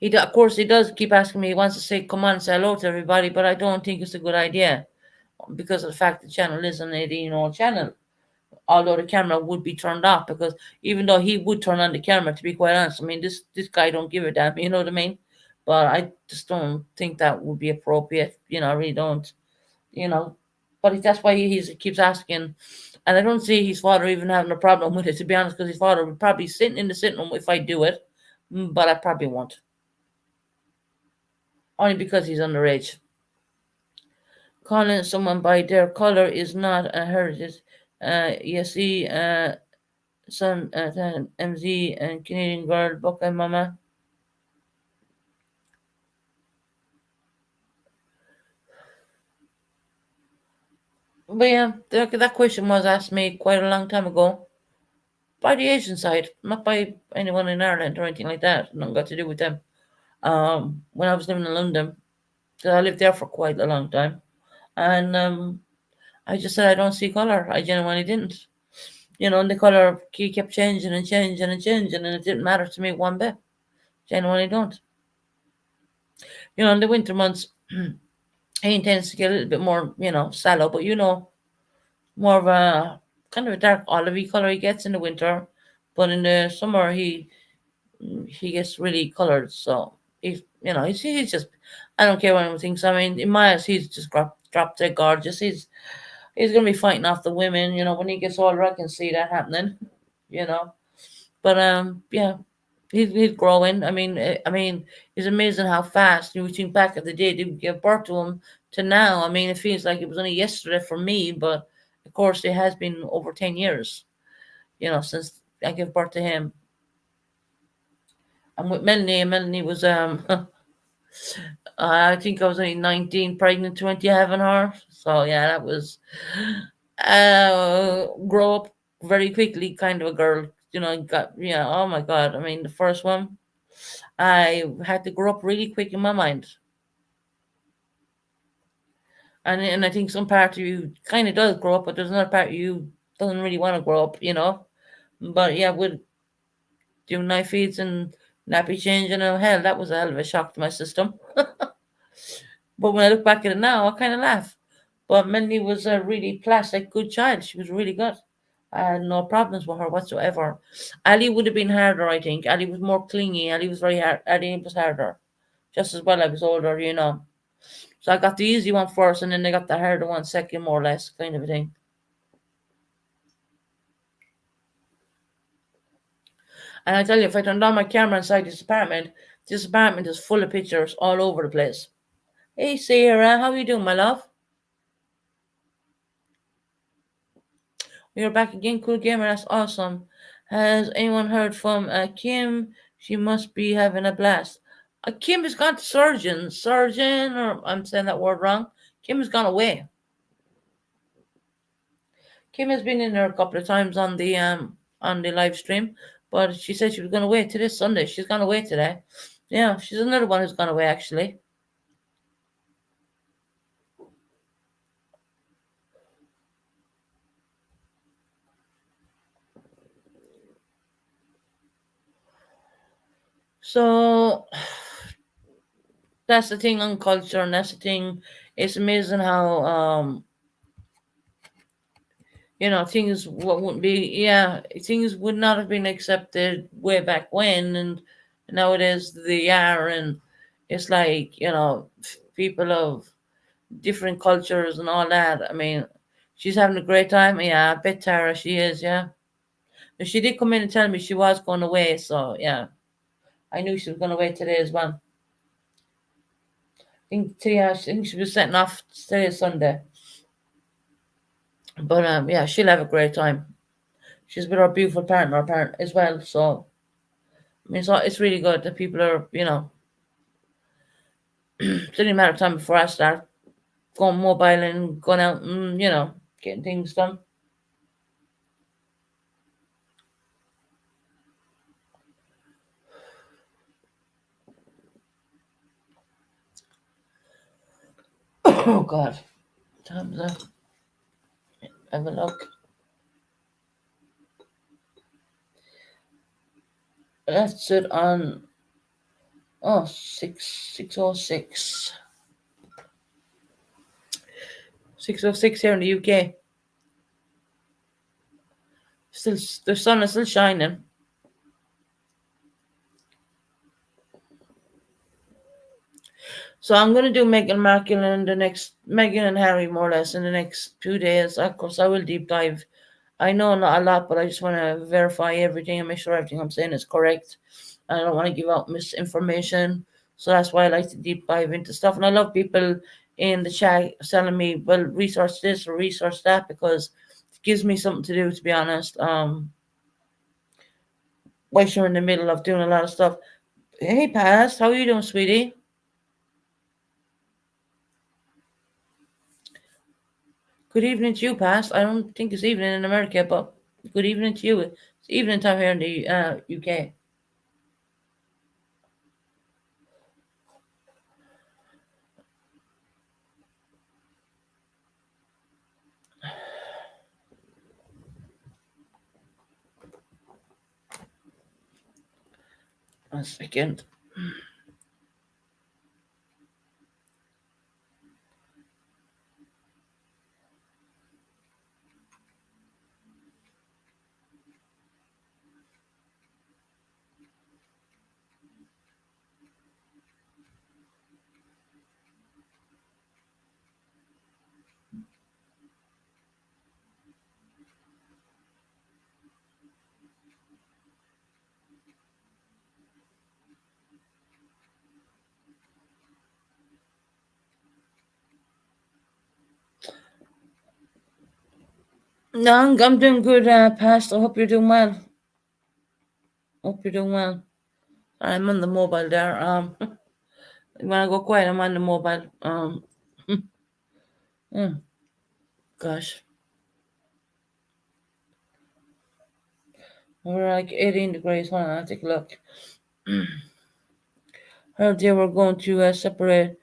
Of course, he does keep asking me. He wants to say, "Come on, say hello to everybody," but I don't think it's a good idea because of the fact the channel is an 18-year-old channel. Although the camera would be turned off, because even though he would turn on the camera, to be quite honest, I mean this guy don't give a damn, you know what I mean? But I just don't think that would be appropriate. I really don't. You know, but that's why he keeps asking, and I don't see his father even having a problem with it, to be honest, because his father would probably sit in the sitting room if I do it, but I probably won't, only because he's underage. Calling someone by their color is not a heritage. You see, some MZ and Canadian girl, Buckeye Mama. But yeah, that question was asked me quite a long time ago by the Asian side, not by anyone in Ireland or anything like that. Nothing got to do with them. When I was living in London, 'cause I lived there for quite a long time, and I just said I don't see color. I genuinely didn't. And the color kept changing and changing and changing, and it didn't matter to me one bit. Genuinely don't. In the winter months, he tends to get a little bit more, sallow, but more of a kind of a dark olivey color he gets in the winter, but in the summer he gets really colored. So he's just, I don't care what anyone thinks. I mean, in my eyes, he's just drop dead gorgeous. He's gonna be fighting off the women. When he gets older, I can see that happening. You know, but yeah. He's growing. I mean, it's amazing how fast you think back at the day to give birth to him to now. I mean, it feels like it was only yesterday for me, but of course, it has been over 10 years. Since I gave birth to him. And with Melanie was I think I was only 19, pregnant 20, having her. So yeah, that was grow up very quickly kind of a girl. Got yeah. Oh my God! I mean, the first one, I had to grow up really quick in my mind, and I think some part of you kind of does grow up, but there's another part of you doesn't really want to grow up. But yeah, with doing knife feeds and nappy changing, and hell, that was a hell of a shock to my system. But when I look back at it now, I kind of laugh. But Melanie was a really plastic, good child. She was really good. I had no problems with her whatsoever. Ali would have been harder, I think. Ali was more clingy. Ali was very hard. Ali was harder. Just as well, I was older. So I got the easy one first, and then I got the harder one second, more or less, kind of a thing. And I tell you, if I turned on my camera inside this apartment is full of pictures all over the place. Hey, Sarah, how you doing, my love? We are back again, cool gamer. That's awesome. Has anyone heard from Kim? She must be having a blast. Kim has gone to surgeon, or I'm saying that word wrong. Kim has gone away. Kim has been in there a couple of times on the live stream, but she said she was going away to this Sunday. She's gone away today. Yeah, she's another one who's gone away actually. So That's the thing on culture, and that's the thing. It's amazing how things what wouldn't be, yeah, things would not have been accepted way back when, and nowadays they are, and it's like people of different cultures and all that. I mean, she's having a great time. Yeah, I bet Tara she is. Yeah, but she did come in and tell me she was going away, so yeah, I knew she was going away today as well. I think she was setting off today Sunday, but yeah, she'll have a great time. She's with her beautiful partner, apparent as well. So I mean, it's really good that people are, it's only a matter of time before I start going mobile and going out and, getting things done. Oh, God. Time's up. Have a look. That's it on, 6:06. 6:06 here in the UK. Still, the sun is still shining. So I'm going to do Meghan Markle in the next, Meghan and Harry more or less in the next 2 days. Of course, I will deep dive. I know not a lot, but I just want to verify everything and make sure everything I'm saying is correct. I don't want to give out misinformation. So that's why I like to deep dive into stuff. And I love people in the chat telling me, well, research this or research that, because it gives me something to do, to be honest. While you're in the middle of doing a lot of stuff. Hey, Past, how are you doing, sweetie? Good evening to you, Past. I don't think it's evening in America, but good evening to you. It's evening time here in the UK. One second. No, I'm doing good, Past. I hope you're doing well. Hope you're doing well. I'm on the mobile there. When I go quiet, I'm on the mobile. Mm, gosh, we're like 18 degrees. Hold on, I'll take a look. Heard they were going to separate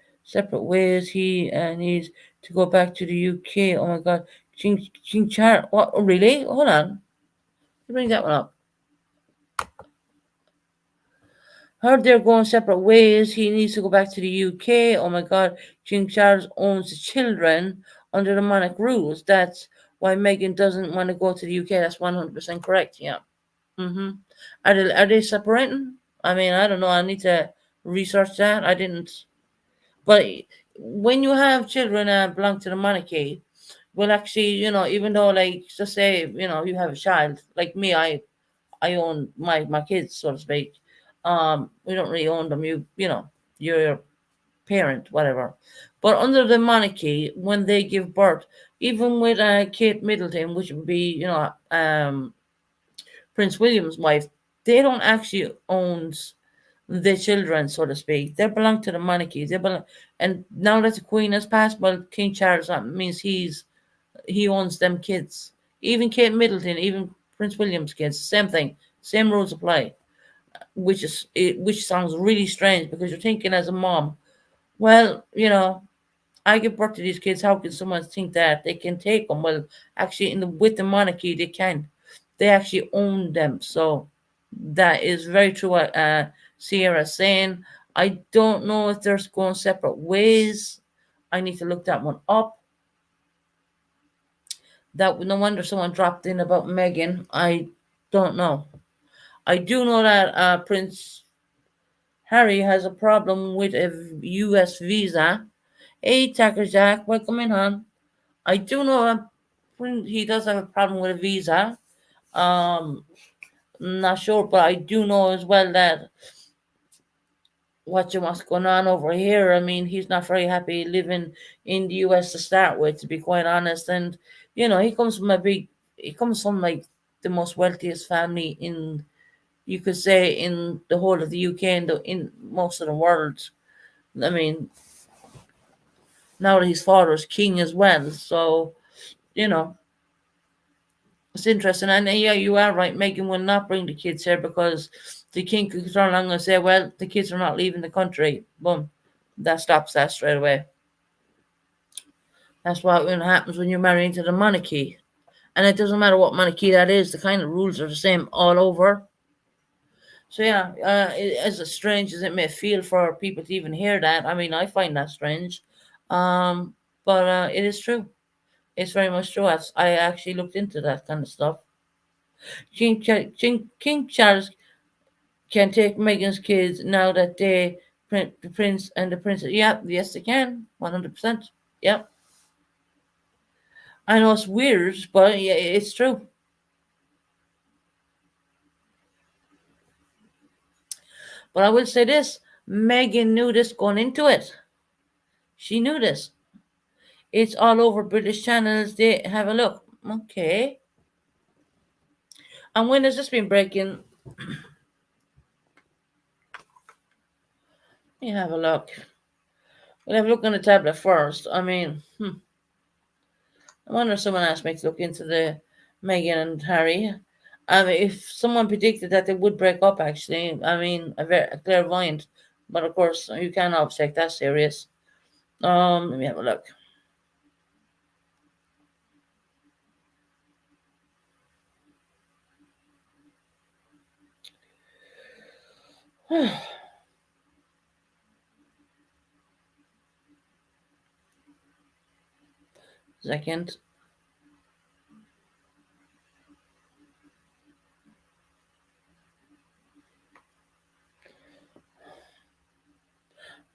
ways. He needs to go back to the UK. Oh my God, Ching Char. What? Oh, really? Hold on. Bring that one up. Heard they're going separate ways. He needs to go back to the UK. Oh my God, King Charles owns the children under the monarch rules. That's why Meghan doesn't want to go to the UK. That's 100% correct. Yeah. Mm-hmm. Are they separating? I mean, I don't know. I need to research that. I didn't. But when you have children that belong to the monarchy, well, actually, even though, like, just say, you have a child, like me, I own my kids, so to speak. We don't really own them. You're your parent, whatever. But under the monarchy, when they give birth, even with Kate Middleton, which would be Prince William's wife, they don't actually own the children, so to speak. They belong to the monarchy. And now that the Queen has passed, well, King Charles, that means he owns them kids. Even Kate Middleton, even Prince William's kids, same thing, same rules apply. Which sounds really strange because you're thinking as a mom, well, I give birth to these kids. How can someone think that they can take them? Well, actually, with the monarchy, they can. They actually own them. So that is very true. What Sierra's saying. I don't know if they're going separate ways. I need to look that one up. That no wonder someone dropped in about Megan. I don't know. I do know that Prince Harry has a problem with a U.S. visa. Hey, Tucker Jack, welcome in, hon. I do know he does have a problem with a visa. Um, not sure, but I do know as well that what's going on over here. I mean, he's not very happy living in the US to start with, to be quite honest. And he comes from like the most wealthiest family in, you could say, in the whole of the UK and in most of the world. I mean, now that his father is king as well, so you know it's interesting. And yeah, you are right. Megan will not bring the kids here because the king could turn along and say, "Well, the kids are not leaving the country." Boom, that stops that straight away. That's what happens when you marry into the monarchy. And it doesn't matter what monarchy that is, the kind of rules are the same all over. So, yeah, as strange as it may feel for people to even hear that, I mean, I find that strange. Um, but it is true. It's very much true. I actually looked into that kind of stuff. King Charles can take Meghan's kids now that the prince and the princess. Yeah, yes, they can. 100%. Yep. I know it's weird, but yeah, it's true. But I will say this, Megan knew this going into it. She knew this. It's all over British channels. They have a look. Okay. And when has this been breaking? Let me have a look. We'll have a look on the tablet first. I mean, I wonder if someone asked me to look into the Meghan and Harry. I mean, if someone predicted that they would break up, actually, I mean, a clairvoyant. But of course, you can't always take that serious. Let me have a look. Second.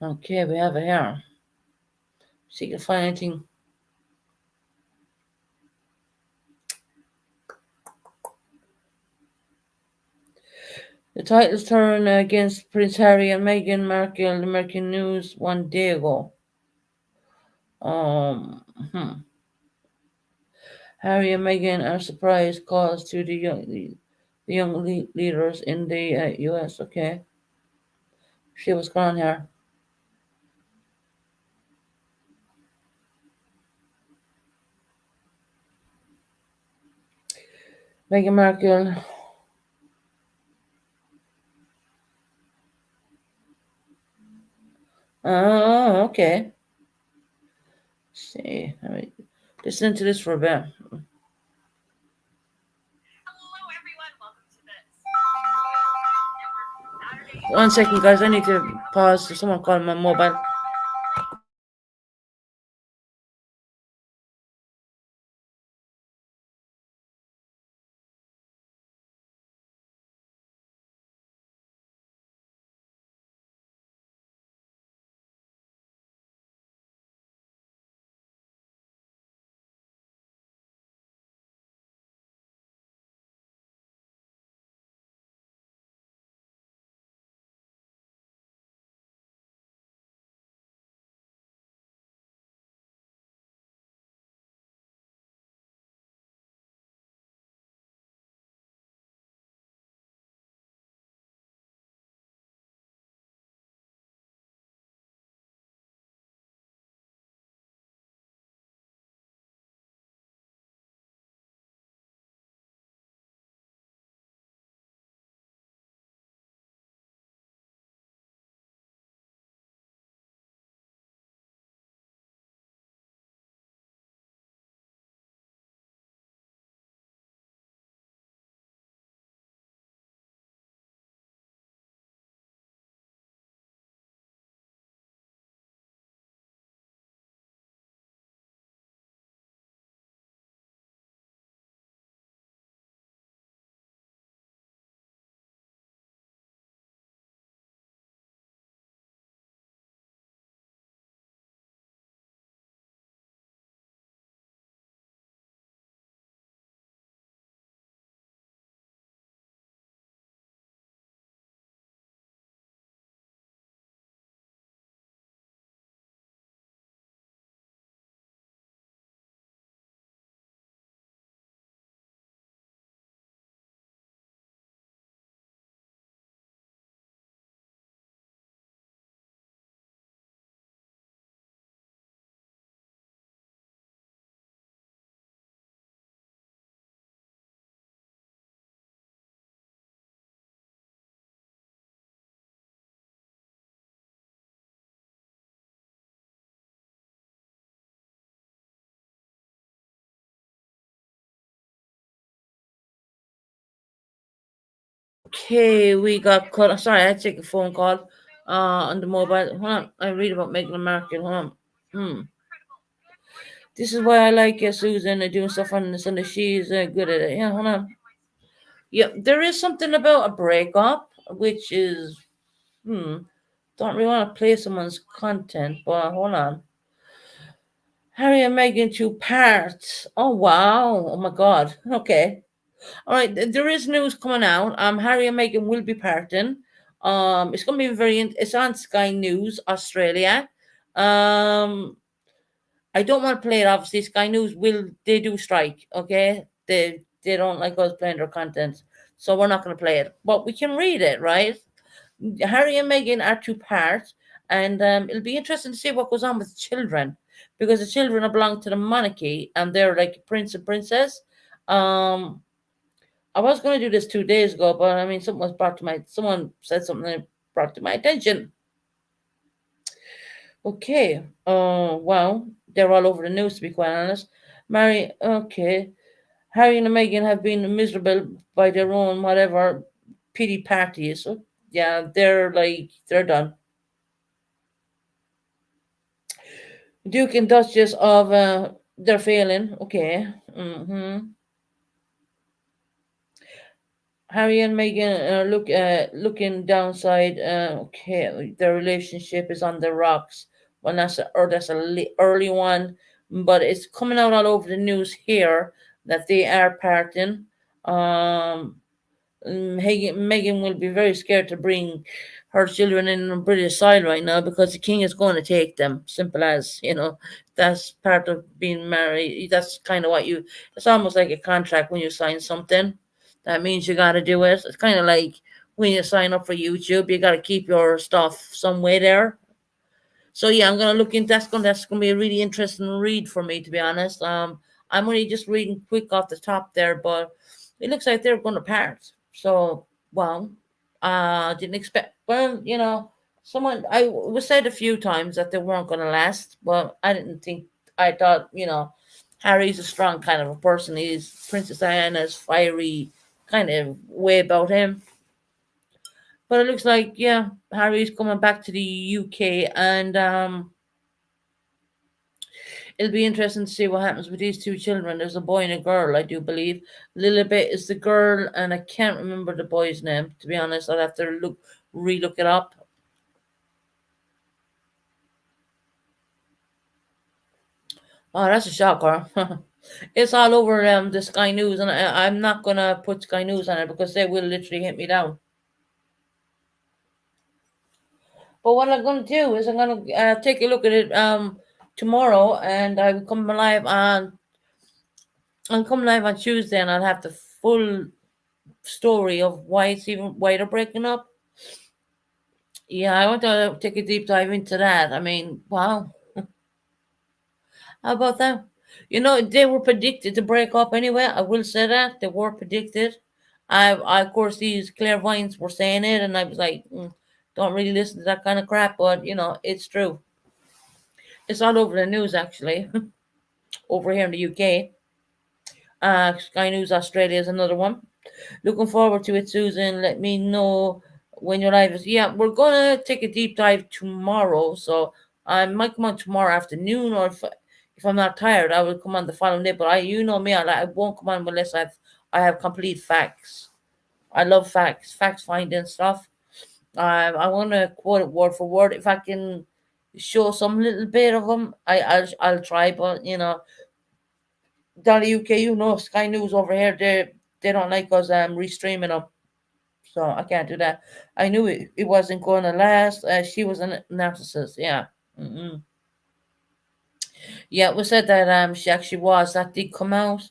Okay, we have it here. See if you can find anything. The titles turn against Prince Harry and Meghan Markle, the American news one day ago. Um, hmm. Harry and Meghan are surprise calls to the young leaders in the U.S. Okay, see what's going on here. Meghan Markle. Oh, okay. Let's see, let me listen to this for a bit. One second, guys. I need to pause. Someone called my mobile. Okay, we got cut. Sorry, I had to take a phone call on the mobile. Hold on, I read about Meghan Markle. Hold on. Hmm. This is why I like Susan doing stuff on the Sunday. She's good at it. Yeah, hold on. Yeah, there is something about a breakup, which is don't really want to play someone's content, but hold on. Harry and Meghan two parts. Oh wow! Oh my God. Okay. All right. There is news coming out. Harry and Meghan will be parting. It's going to be It's on Sky News Australia. Um, I don't want to play it. Obviously, Sky News will they do strike. Okay, they don't like us playing their content, so we're not going to play it. But we can read it, right? Harry and Meghan are two parts, and it'll be interesting to see what goes on with the children, because the children belong to the monarchy and they're like prince and princess. Um, I was going to do this 2 days ago, but I mean, someone said something that brought to my attention. Okay. Well, they're all over the news to be quite honest. Mary, okay. Harry and Meghan have been miserable by their own whatever pity parties. So yeah, they're done. Duke and Duchess of they're failing. Okay. Harry and Meghan looking downside. Okay, their relationship is on the rocks. Well, that's early one, but it's coming out all over the news here that they are parting. Um, Megan will be very scared to bring her children in on British side right now because the king is going to take them. Simple as that's part of being married. That's kind of what you. It's almost like a contract when you sign something. That means you got to do it. It's kind of like when you sign up for YouTube, you got to keep your stuff somewhere there. So yeah, I'm gonna look into that's gonna be a really interesting read for me to be honest. I'm only just reading quick off the top there, but it looks like they're gonna part. So well, didn't expect. Well, someone I was said a few times that they weren't gonna last, but I didn't think. I thought Harry's a strong kind of a person. He's Princess Diana's fiery kind of way about him. But it looks like yeah, Harry's coming back to the UK and it'll be interesting to see what happens with these two children. There's a boy and a girl, I do believe. Lilibet is the girl, and I can't remember the boy's name. To be honest, I'll have to relook it up. Oh, that's a shocker. It's all over the Sky News, and I'm not gonna put Sky News on it because they will literally hit me down. But what I'm gonna do is I'm gonna take a look at it tomorrow, and I will come live on. I'll come live on Tuesday, and I'll have the full story of why they're breaking up. Yeah, I want to take a deep dive into that. I mean, wow, how about that? They were predicted to break up anyway. I will say that they were predicted. Of course, these clairvoyants were saying it, and I was like, don't really listen to that kind of crap, but it's true. It's all over the news actually, over here in the UK. Sky News Australia is another one. Looking forward to it, Susan. Let me know when your live is. Yeah, we're gonna take a deep dive tomorrow, so I might come on tomorrow afternoon, or if I'm not tired, I will come on the following day. But you know me, I won't come on unless I have complete facts. I love fact finding stuff. I want to quote it word for word. If I can show some little bit of them, I'll try. But down the UK, Sky News over here, they don't like us restreaming them. So I can't do that. I knew it wasn't going to last. She was a narcissist. Yeah. Mm-mm. Yeah, we said that she actually was. That did come out.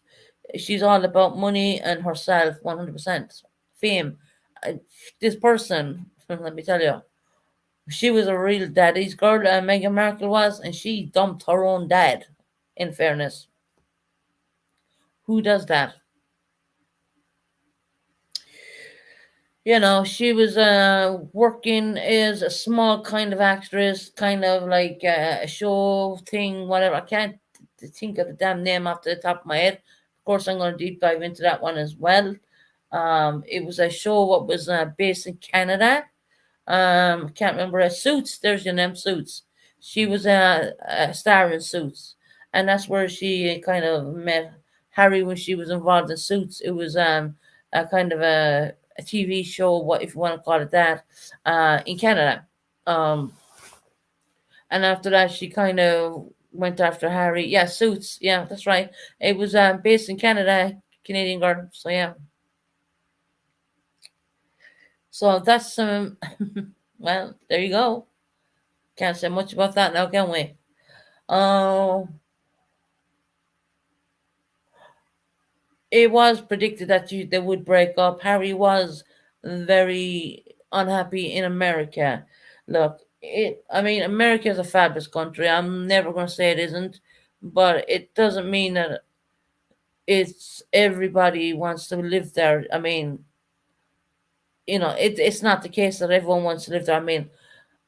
She's all about money and herself, 100%. Fame. Uh, this person, let me tell you, she was a real daddy's girl. Meghan Markle was, and she dumped her own dad. In fairness, who does that? She was working as a small kind of actress, kind of like a show thing, whatever. I can't think of the damn name off the top of my head. Of course, I'm going to deep dive into that one as well. It was a show what was based in Canada. Can't remember. Suits. There's your name, Suits. She was a star in Suits, and that's where she kind of met Harry when she was involved in Suits. It was a kind of a TV show, what if you want to call it that, in Canada. Um, and after that, she kind of went after Harry. Yeah, Suits. Yeah, that's right. It was based in Canada, Canadian girl. So yeah, so that's well, there you go. Can't say much about that now, can we? Oh, it was predicted that they would break up. Harry was very unhappy in America. Look, I mean, America is a fabulous country. I'm never going to say it isn't, but it doesn't mean that it's everybody wants to live there. I mean, it's not the case that everyone wants to live there. I mean,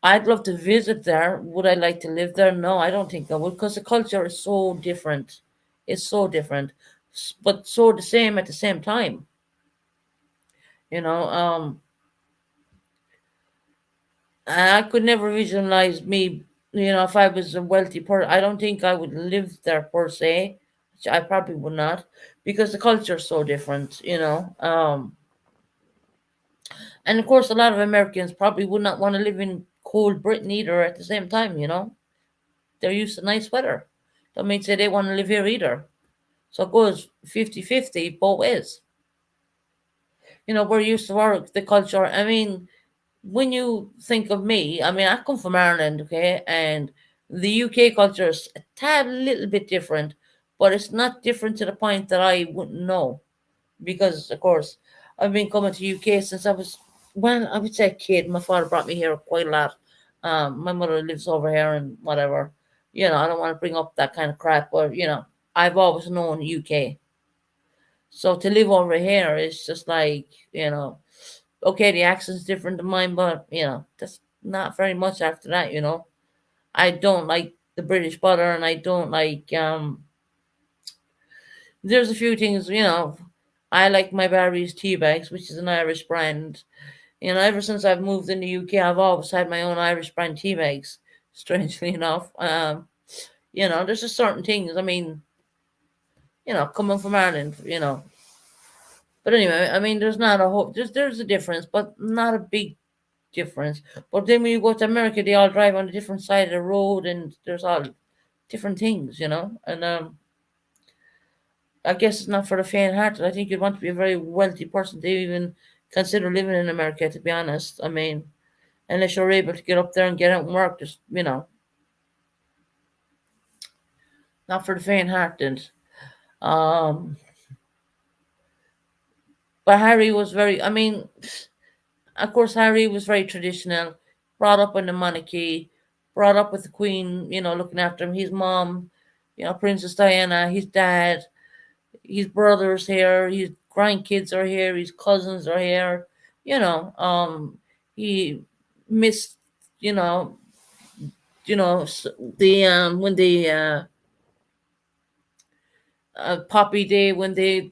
I'd love to visit there. Would I like to live there? No, I don't think I would because the culture is so different. It's so different, but so the same at the same time. You know, I could never visualize me. If I was a wealthy person, I don't think I would live there per se. Which I probably would not because the culture is so different. And of course, a lot of Americans probably would not want to live in cold Britain either at the same time. They're used to nice weather. That means say they want to live here either. So it goes 50-50 both ways. We're used to the culture. I mean, when you think of me, I mean, I come from Ireland, okay, and the UK culture is a tad little bit different, but it's not different to the point that I wouldn't know because, of course, I've been coming to UK since I was, well, I would say a kid. My father brought me here quite a lot. My mother lives over here and whatever. I don't want to bring up that kind of crap, but I've always known UK. So to live over here is just like, okay, the accent's different than mine, but that's not very much after that. I don't like the British butter and I don't like there's a few things. I like my Barry's tea bags, which is an Irish brand. Ever since I've moved in the UK, I've always had my own Irish brand tea bags, strangely enough. There's just certain things. I mean, coming from Ireland. But anyway, I mean, there's not a whole, there's a difference, but not a big difference. But then when you go to America, they all drive on a different side of the road, and there's all different things. And I guess it's not for the faint-hearted. I think you'd want to be a very wealthy person to even consider living in America. To be honest, I mean, unless you're able to get up there and get out and work, just not for the faint-hearted. Um, but Harry was very. I mean, of course, Harry was very traditional, brought up in the monarchy, brought up with the Queen, looking after him. His mom, Princess Diana, his dad, his brothers here, his grandkids are here, his cousins are here. He missed, you know, the when the Poppy Day when they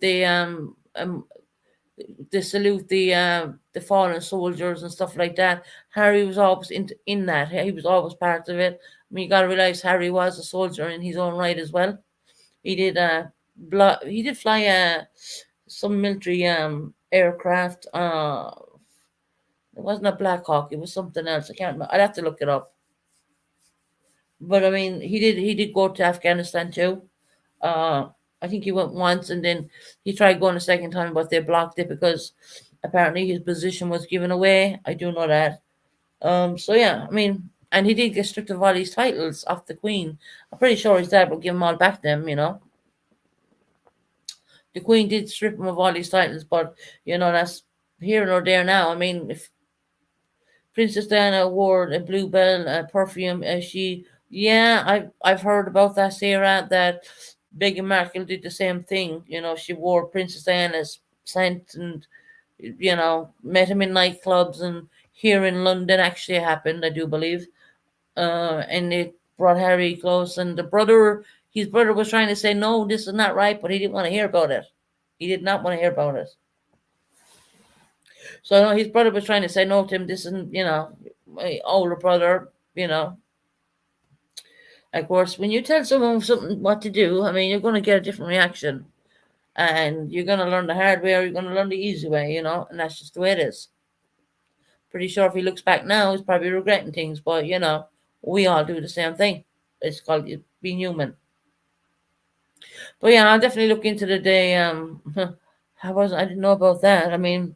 salute the fallen soldiers and stuff like that. Harry was always in that. He was always part of it. I mean, you got to realize Harry was a soldier in his own right as well. He did he did fly some military aircraft. It wasn't a Black Hawk. It was something else. I can't remember. I'd have to look it up. But I mean, he did go to Afghanistan too. I think he went once, and then he tried going a second time, but they blocked it because apparently his position was given away. I do know that. So yeah, I mean, and he did get stripped of all these titles off the Queen. I'm pretty sure his dad would give him all back to him. The Queen did strip him of all these titles, but that's here nor there now. I mean, if Princess Diana wore a bluebell perfume, yeah, I've heard about that, Sarah, that Meghan Markle did the same thing. She wore Princess Diana's scent and met him in nightclubs, and here in London actually happened, I do believe. And it brought Harry close, and his brother was trying to say, no, this is not right, but he didn't want to hear about it. He did not want to hear about it. So I know his brother was trying to say no to him. This isn't, my older brother. Of course, when you tell someone something what to do, I mean, you're going to get a different reaction, and you're going to learn the hard way or you're going to learn the easy way. And that's just the way it is. Pretty sure if he looks back now, he's probably regretting things, but we all do the same thing. It's called being human. But yeah, I'll definitely look into the day. I didn't know about that. I mean,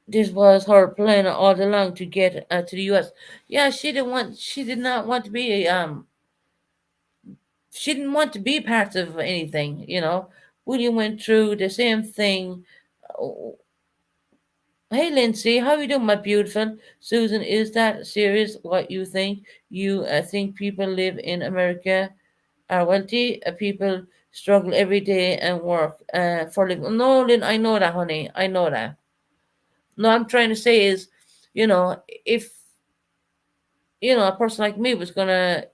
this was her plan all along to get to the U.S. Yeah, she did not want to be she didn't want to be part of anything. William went through the same thing. Oh, hey, Lindsay, how you doing, my beautiful? Susan, is that serious what you think? You think people live in America are wealthy? People struggle every day and work for living. No, Lynn, I know that, honey. I know that. No, I'm trying to say is, if, a person like me was going to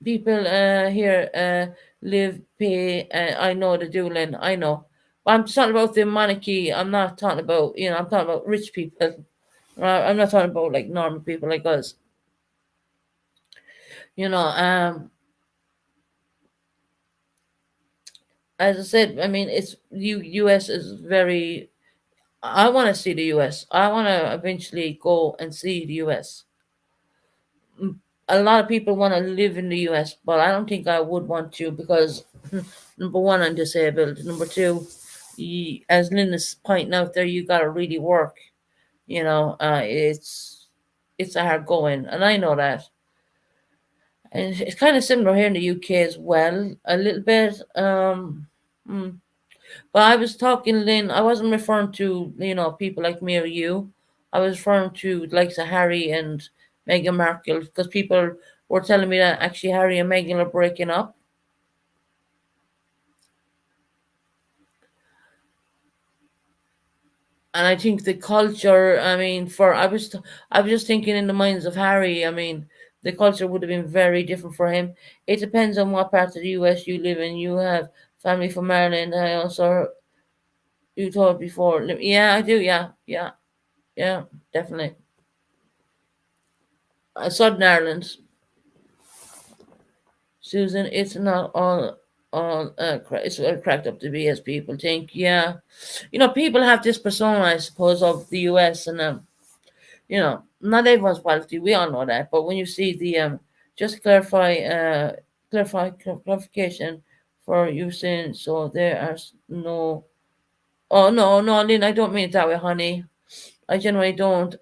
people here live, pay. I know the doing. I know. But I'm talking about the monarchy. I'm not talking about, I'm talking about rich people. I'm not talking about like normal people like us. You know, um, as I said, I mean, U.S. is very. I want to see the U.S. I want to eventually go and see the U.S. A lot of people want to live in the US, but I don't think I would want to because number one, I'm disabled. Number two, as Linda's pointing out there, you got to really work. It's a hard going, and I know that. And it's kind of similar here in the UK as well, a little bit. Mm. But I was talking, Lynn. I wasn't referring to people like me or you. I was referring to like Harry and Meghan Markle because people were telling me that actually Harry and Meghan are breaking up. And I think the culture. I mean, I was just thinking in the minds of Harry. I mean, the culture would have been very different for him. It depends on what part of the US you live in. You have family from Ireland. I also you told before. Yeah, I do. Yeah, yeah, yeah, definitely. Southern Ireland, Susan. It's not all it's cracked up to be as people think. Yeah, people have this persona, I suppose, of the U.S. and not everyone's wealthy. We all know that. But when you see the just clarification for you saying so, there are no. Oh no, no, Lynn, I don't mean it that way, honey. I generally don't.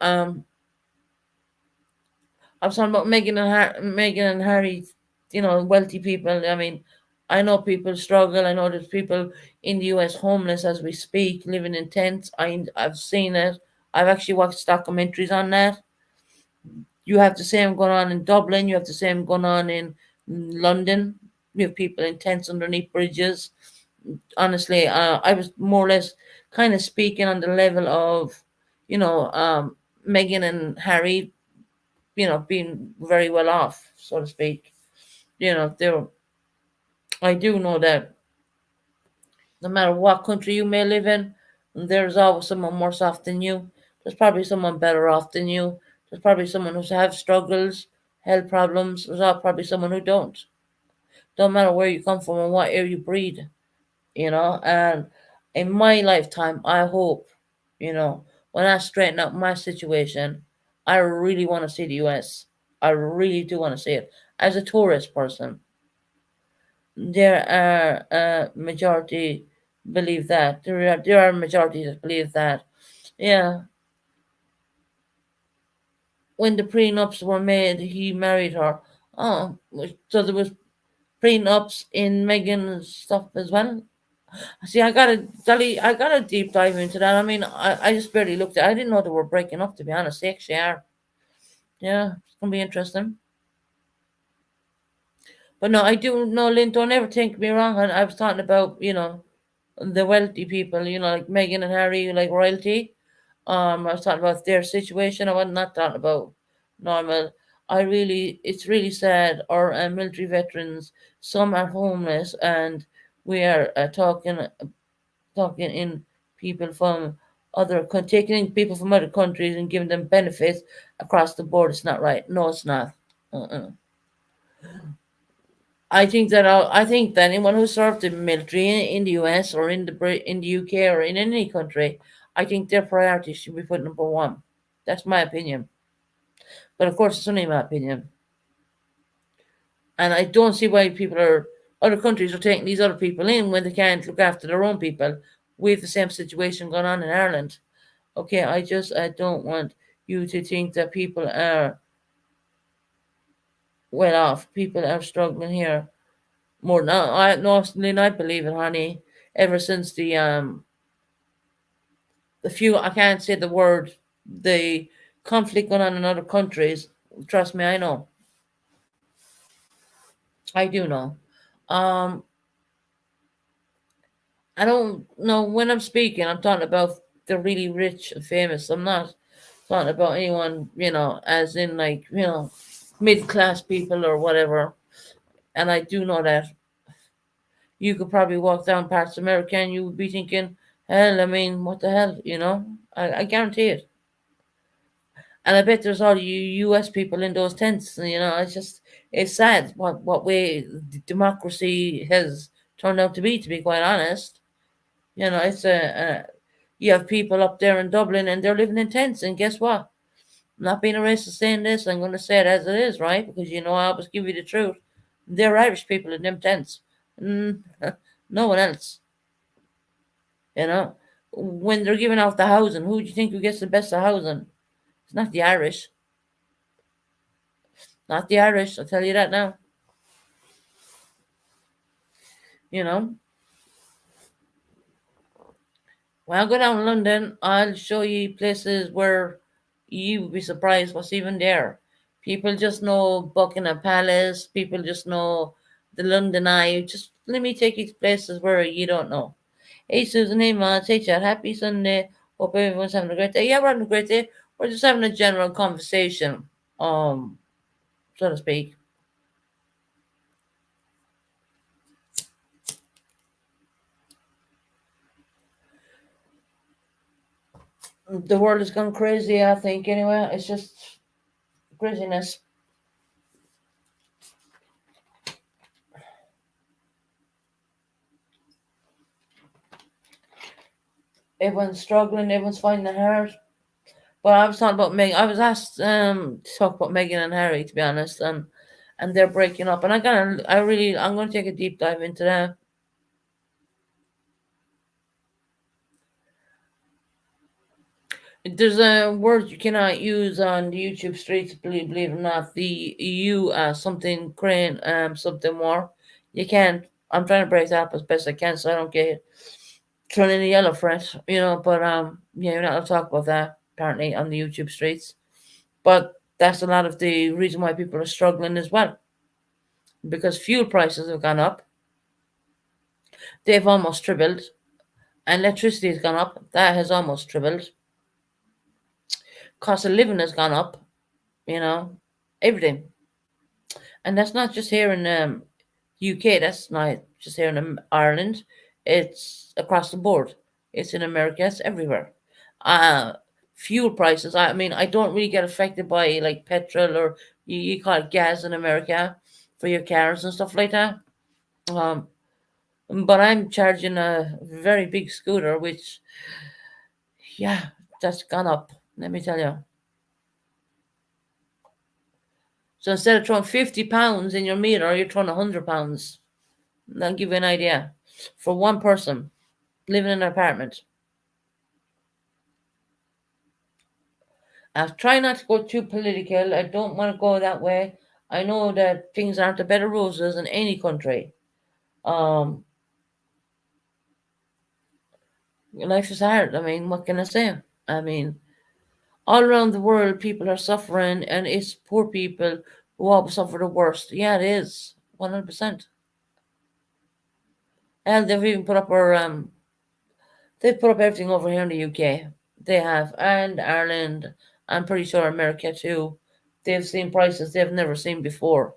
I was talking about Megan and Harry, wealthy people. I mean, I know people struggle. I know there's people in the US homeless as we speak, living in tents. I've seen it. I've actually watched documentaries on that. You have the same going on in Dublin. You have the same going on in London. You have people in tents underneath bridges. Honestly, I was more or less kind of speaking on the level of, Meghan and Harry, being very well off, so to speak. They're, I do know that no matter what country you may live in, there's always someone worse off than you. There's probably someone better off than you. There's probably someone who's have struggles, health problems. There's probably someone who don't. Don't matter where you come from and what air you breathe, And in my lifetime, I hope, when I straighten out my situation, I really want to see the US. I really do want to see it. As a tourist person, there are a majority believe that. There are majorities that believe that. Yeah. When the prenups were made, he married her. Oh, so there was prenups in Megan's stuff as well. See, I gotta deep dive into that. I mean, I just barely looked at. I didn't know they were breaking up. To be honest, they actually are. Yeah, it's gonna be interesting. But no, I do know, Lynn. Don't ever take me wrong. I was talking about the wealthy people. Like Meghan and Harry, like royalty. I was talking about their situation. I was not talking about normal. It's really sad. Our military veterans, some are homeless, and we are talking in people from taking people from other countries and giving them benefits across the board. It's not right. No, it's not. Uh-uh. I think that anyone who served in the military in the US or in the UK or in any country, I think their priorities should be put number one. That's my opinion. But of course, it's only my opinion, and I don't see why other countries are taking these other people in when they can't look after their own people. We have the same situation going on in Ireland. Okay, I don't want you to think that people are well off. People are struggling here more than I no, Lynn, I believe it, honey. Ever since the few I can't say the word the conflict going on in other countries. Trust me, I know. I do know. Um, I don't know when I'm speaking. I'm talking about the really rich and famous. I'm not talking about anyone, as in like mid class people or whatever. And I do know that you could probably walk down parts of America and you would be thinking, hell, I mean, what the hell, I guarantee it. And I bet there's all you U.S. people in those tents. It's sad what way democracy has turned out to be quite honest. It's you have people up there in Dublin and they're living in tents, and guess what? I'm not being a racist saying this, I'm going to say it as it is, right? Because I always give you the truth. They're Irish people in them tents. Mm, no one else, you know. When they're giving out the housing, who do you think who gets the best of housing? It's not the Irish. Not the Irish, I'll tell you that now. You know. When I go down to London, I'll show you places where you would be surprised what's even there. People just know Buckingham Palace. People just know the London Eye. Just let me take you to places where you don't know. Hey, Susan. Hey, Ma. Hey, Chad. Happy Sunday. Hope everyone's having a great day. Yeah, we're having a great day. We're just having a general conversation, so to speak. The world has gone crazy, I think, anyway. It's just craziness. Everyone's struggling. Everyone's finding it hard. But I was talking about Meg. I was asked to talk about Meghan and Harry, to be honest, and they're breaking up. And I'm going to take a deep dive into that. There's a word you cannot use on the YouTube streets, believe it or not. The EU something crane something more. You can't. I'm trying to break that up as best I can, so I don't get thrown in the yellow for it, But yeah, you're not allowed to talk about that apparently on the YouTube streets. But that's a lot of the reason why people are struggling as well, because fuel prices have gone up. They've almost tripled. And electricity has gone up. That has almost tripled. Cost of living has gone up. You know, everything. And that's not just here in UK. That's not just here in Ireland. It's across the board. It's in America. It's everywhere. Uh, Fuel prices. I mean, I don't really get affected by like petrol or you call it gas in America for your cars and stuff like that. Um, but I'm charging a very big scooter, which yeah, that's gone up. Let me tell you. So instead of throwing £50 in your meter, you're throwing £100. That'll give you an idea. For one person living in an apartment. I try not to go too political. I don't want to go that way. I know that things aren't a bed of roses in any country. Um, Life is hard. I mean, what can I say? I mean, all around the world, people are suffering, and it's poor people who always suffer the worst. Yeah, it is 100%. And they've put up everything over here in the UK. They have, and Ireland. I'm pretty sure America too. They've seen prices they've never seen before.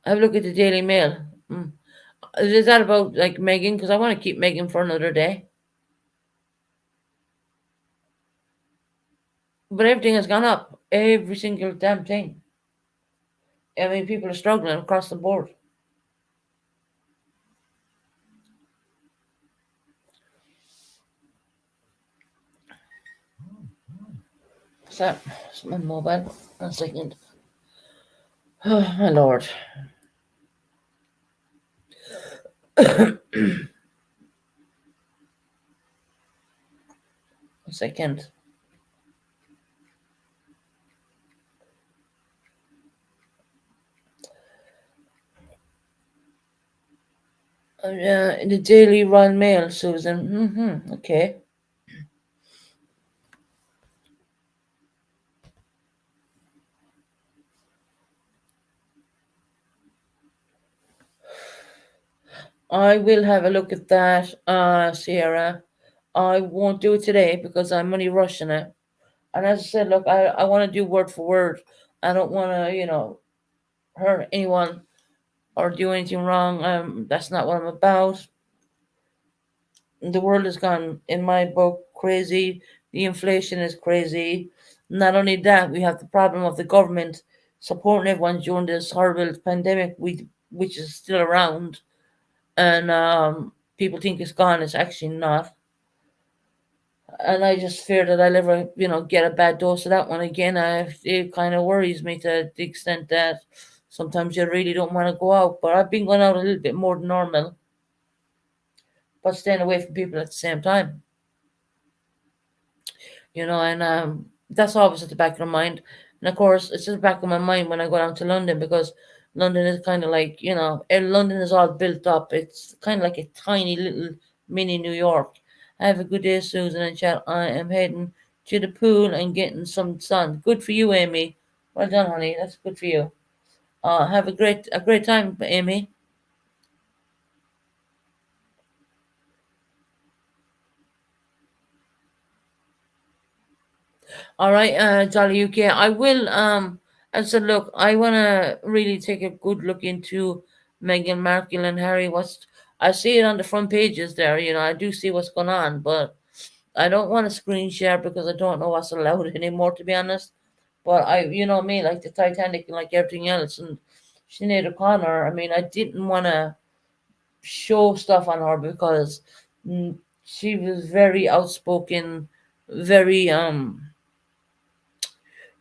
Have a look at the Daily Mail. Is that about like Megan? Because I want to keep Megan for another day. But everything has gone up. Every single damn thing. I mean, people are struggling across the board. So, it's my mobile. 1 second. Oh, my lord. 1 second. In the Daily Royal Mail, Susan. Okay. I will have a look at that, Sierra. I won't do it today because I'm only rushing it. And as I said, look, I want to do word for word. I don't want to, hurt anyone or do anything wrong. That's not what I'm about. The world has gone, in my book, crazy. The inflation is crazy. Not only that, we have the problem of the government supporting everyone during this horrible pandemic, which is still around, and people think it's gone. It's actually not. And I just fear that I'll ever, get a bad dose of that one again. It kind of worries me to the extent that sometimes you really don't want to go out. But I've been going out a little bit more than normal, but staying away from people at the same time. And that's always at the back of my mind. And of course, it's at the back of my mind when I go down to London because London is kind of like, London is all built up. It's kind of like a tiny little mini New York. Have a good day, Susan and chat. I am heading to the pool and getting some sun. Good for you, Amy. Well done, honey. That's good for you. Have a great time, Amy. All right, Jolly UK. I will. I said, look, I want to really take a good look into Meghan Markle and Harry. I see it on the front pages there. I do see what's going on, but I don't want to screen share because I don't know what's allowed anymore, to be honest. But you know me, like the Titanic and like everything else, and Sinead O'Connor. I mean, I didn't want to show stuff on her because she was very outspoken, very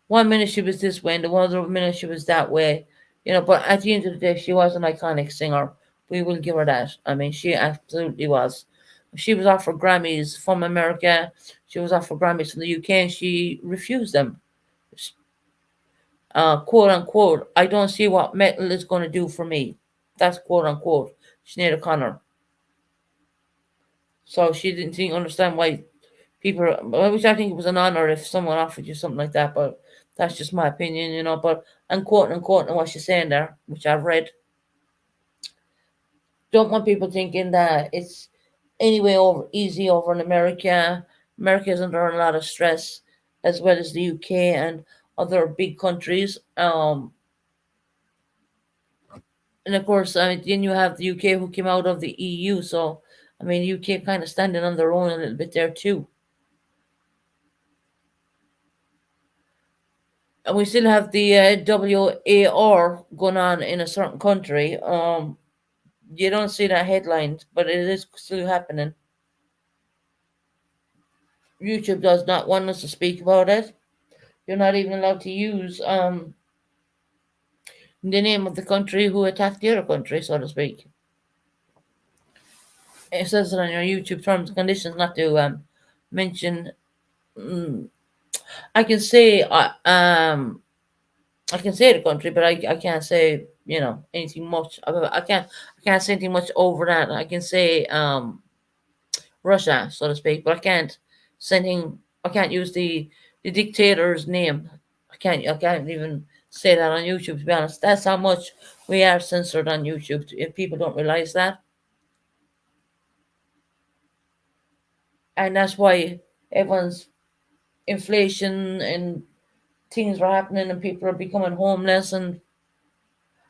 1 minute she was this way, and the other minute she was that way. But at the end of the day, she was an iconic singer. We will give her that. I mean, she absolutely was. She was offered Grammys from America. She was offered Grammys from the UK, and she refused them. Quote unquote, I don't see what metal is going to do for me. That's quote unquote. Sinead O'Connor. So she didn't think, understand why people, which I think it was an honor if someone offered you something like that, but that's just my opinion. But I'm quoting and quoting what she's saying there, which I've read. Don't want people thinking that it's anyway over easy over in America. America is under a lot of stress, as well as the UK and other big countries. And of course, I mean, then you have the UK who came out of the EU, so I mean, UK kind of standing on their own a little bit there too. And we still have the WAR going on in a certain country. You don't see that headlines, but it is still happening. YouTube does not want us to speak about it. You're not even allowed to use the name of the country who attacked the other country, so to speak. It says it on your YouTube terms and conditions not to mention. Mm, I can say I can say the country, but I can't say anything much. I can't say anything much over that. I can say Russia, so to speak, but I can't say anything. I can't use the dictator's name. I can't even say that on YouTube. To be honest, that's how much we are censored on YouTube. If people don't realize that, and that's why everyone's inflation and things are happening, and people are becoming homeless. And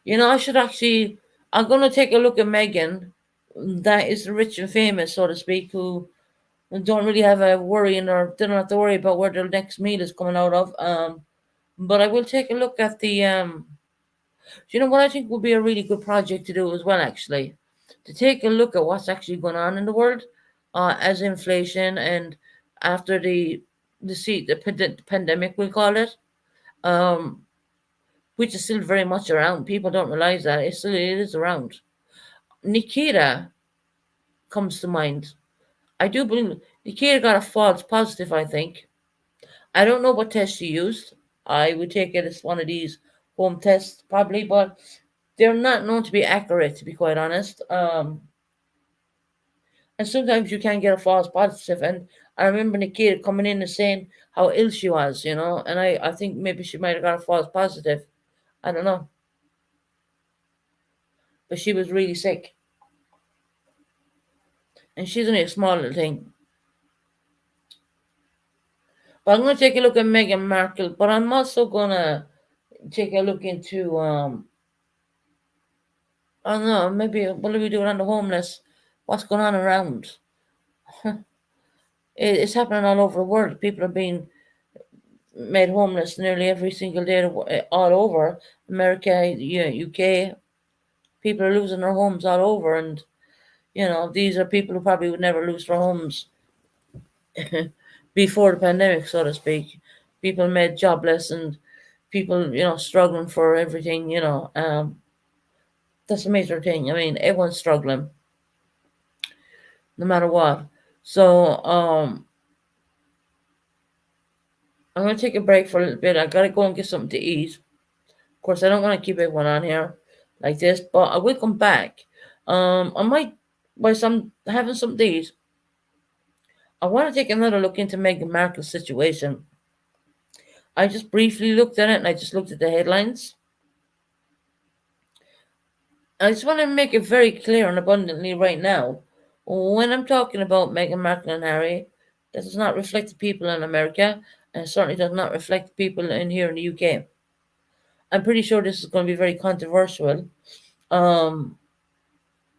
I should actually. I'm going to take a look at Megan, that is rich and famous, so to speak, who don't really have a worry or they don't have to worry about where their next meal is coming out of. But I will take a look at the. Do you know what I think would be a really good project to do as well, actually? To take a look at what's actually going on in the world as inflation and after the pandemic, we'll call it, um, which is still very much around. People don't realize that. It is around. Nikita comes to mind. I do believe Nikita got a false positive, I think. I don't know what test she used. I would take it as one of these home tests, probably, but they're not known to be accurate, to be quite honest. And sometimes you can get a false positive. And I remember Nikita coming in and saying how ill she was, and I think maybe she might have got a false positive. I don't know. But she was really sick. And she's only a small little thing. But I'm going to take a look at Meghan Markle. But I'm also going to take a look into, I don't know, maybe what are we doing on the homeless? What's going on around? It's happening all over the world. People are being made homeless nearly every single day all over America, UK. People are losing their homes all over, and these are people who probably would never lose their homes before the pandemic, so to speak. People made jobless and people, struggling for everything. That's a major thing. I mean, everyone's struggling, no matter what. So, I'm gonna take a break for a little bit. I gotta go and get something to eat. Of course, I don't want to keep everyone on here like this, but I will come back. I might, while I'm having some to eat, I want to take another look into Meghan Markle's situation. I just briefly looked at it and I just looked at the headlines. I just want to make it very clear and abundantly right now. When I'm talking about Meghan Markle and Harry, that does not reflect the people in America and certainly does not reflect the people in here in the UK. I'm pretty sure this is going to be very controversial. Um,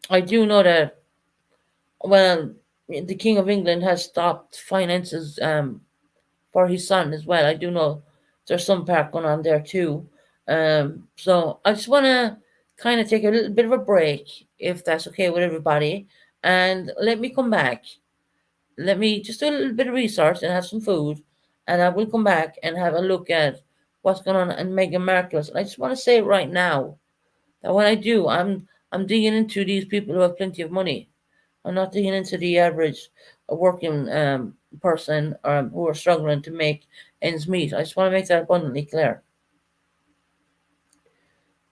I do know that, well, the King of England has stopped finances for his son as well. I do know there's some part going on there too. So I just want to kind of take a little bit of a break, if that's okay with everybody, and let me come back. Let me just do a little bit of research and have some food, and I will come back and have a look at what's going on in Meghan Markle's. And I just want to say right now that when I do, I'm digging into these people who have plenty of money. I'm not digging into the average working person who are struggling to make ends meet. I just want to make that abundantly clear.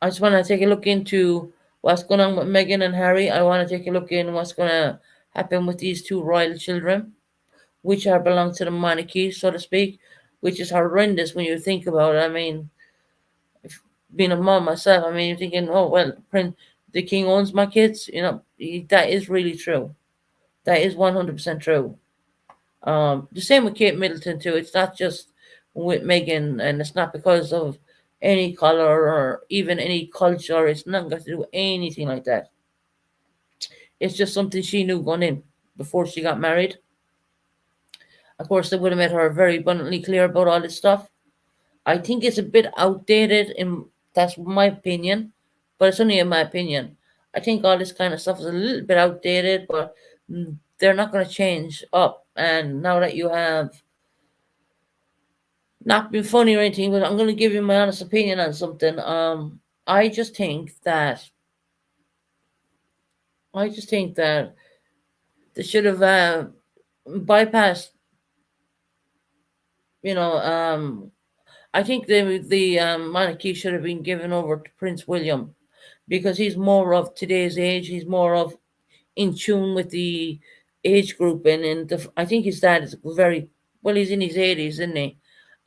I just want to take a look into what's going on with Meghan and Harry. I want to take a look in what's going to happen with these two royal children, which are belong to the monarchy, so to speak, which is horrendous when you think about it. I mean, if, being a mom myself, I mean, you're thinking, oh well, the king owns my kids. That is really true. That is 100% true. The same with Kate Middleton too. It's not just with Megan, and it's not because of any color or even any culture. It's not got to do with anything like that. It's just something she knew going in before she got married. Of course, they would have made her very abundantly clear about all this stuff. I think it's a bit outdated, and that's my opinion, but it's only in my opinion. I think all this kind of stuff is a little bit outdated, but they're not going to change up. And now that you have not being funny or anything, but I'm going to give you my honest opinion on something. I just think that I just think that they should have bypassed. You know, I think the monarchy should have been given over to Prince William because he's more of today's age. He's more of in tune with the age group, and I think his dad is very well. He's in his 80s, isn't he?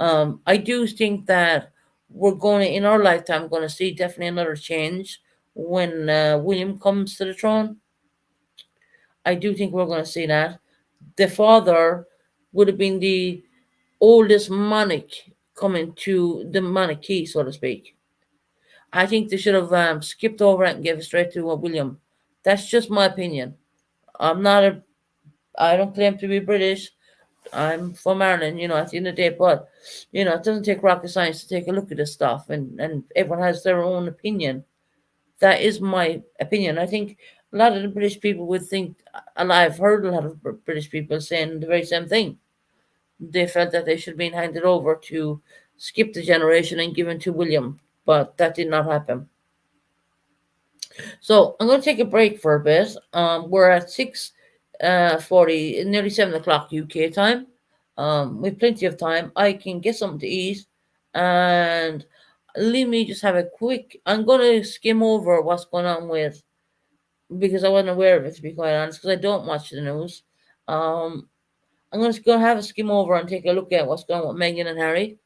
I do think that we're going to, in our lifetime, going to see definitely another change when William comes to the throne. I do think we're going to see that. The father would have been the oldest monarch coming to the monarchy, so to speak. I think they should have skipped over it and gave it straight to William. That's just my opinion. I'm not a. I don't claim to be British. I'm from Ireland, at the end of the day, but it doesn't take rocket science to take a look at this stuff, and everyone has their own opinion. That is my opinion. I think a lot of the British people would think, and I've heard a lot of British people saying the very same thing. They felt that they should have been handed over to skip the generation and given to William, but that did not happen. So I'm going to take a break for a bit. We're at 6:40, nearly 7 o'clock UK time. With plenty of time, I can get something to eat, and let me just have a quick. I'm going to skim over what's going on with, because I wasn't aware of it, to be quite honest, because I don't watch the news. Um, I'm going to go have a skim over and take a look at what's going on with Meghan and Harry.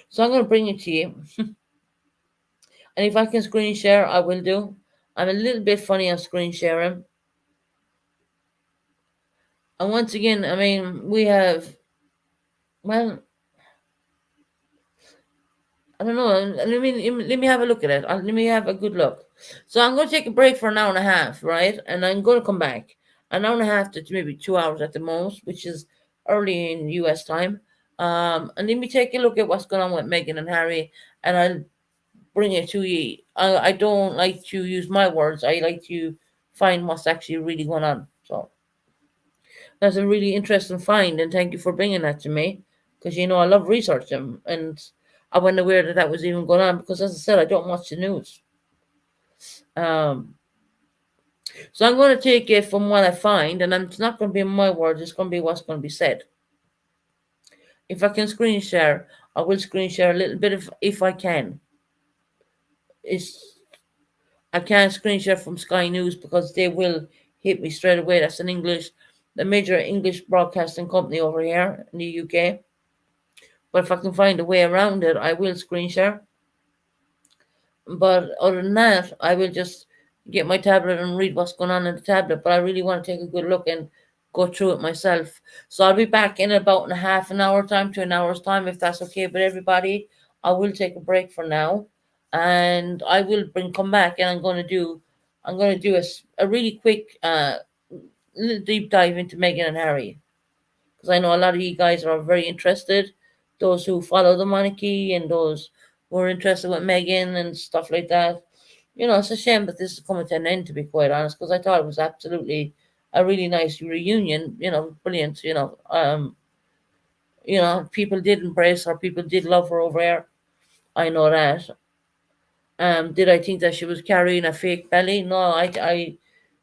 So I'm going to bring it to you. And if I can screen share, I will do. I'm a little bit funny on screen sharing. And once again, I mean, we have, well, I don't know. Let me have a look at it. Let me have a good look. So I'm going to take a break for an hour and a half, right? And I'm going to come back. An hour and a half to maybe 2 hours at the most, which is early in US time. And let me take a look at what's going on with Meghan and Harry, and I'll bring it to you. I don't like to use my words. I like to find what's actually really going on. So that's a really interesting find, and thank you for bringing that to me, because I love researching, and I wasn't aware that that was even going on, because, as I said, I don't watch the news. Um, so I'm going to take it from what I find, and it's not going to be my words. It's going to be what's going to be said. If I can screen share, I will screen share a little bit if I can. It's I can't screen share from Sky News because they will hit me straight away. That's the major English broadcasting company over here in the UK. But if I can find a way around it, I will screen share. But other than that, I will just get my tablet and read what's going on in the tablet. But I really want to take a good look and go through it myself. So I'll be back in about half an hour time to an hour's time, if that's okay with everybody. I will take a break for now, and I will come back, and I'm going to do a really quick little deep dive into Meghan and Harry, because I know a lot of you guys are very interested. Those who follow the monarchy and those who are interested with Meghan and stuff like that. It's a shame that this is coming to an end, to be quite honest, because I thought it was absolutely a really nice reunion. Brilliant. People did embrace her. People did love her over there. I know that. Did I think that she was carrying a fake belly? No, I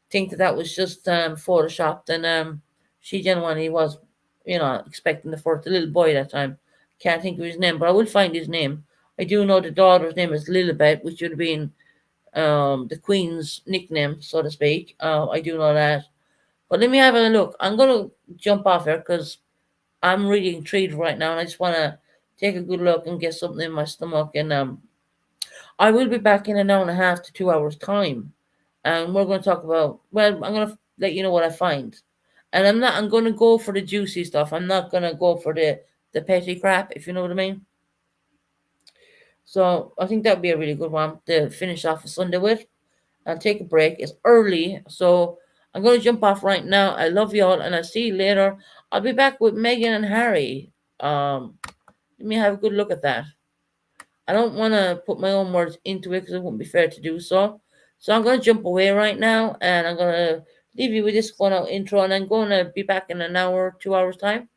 think that was just photoshopped, and she genuinely was, expecting the little boy that time. Can't think of his name, but I will find his name. I do know the daughter's name is Lilibet, which would have been the Queen's nickname, so to speak. I do know that. But let me have a look. I'm gonna jump off here because I'm really intrigued right now, and I just want to take a good look and get something in my stomach. And I will be back in an hour and a half to 2 hours time, and we're going to talk about. Well, I'm going to let you know what I find, and I'm going to go for the juicy stuff. I'm not going to go for the petty crap, if you know what I mean. So I think that would be a really good one to finish off a Sunday with. I'll take a break. It's early, so I'm going to jump off right now. I love you all, and I'll see you later. I'll be back with Meghan and Harry. Let me have a good look at that. I don't want to put my own words into it because it wouldn't be fair to do so. So I'm going to jump away right now, and I'm going to leave you with this going out intro, and I'm going to be back in an hour, 2 hours time,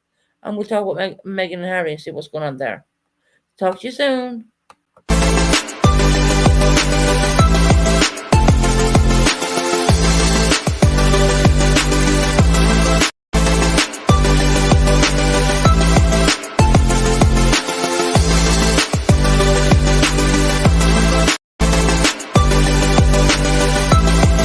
and we'll talk about Meghan and Harry and see what's going on there. Talk to you soon.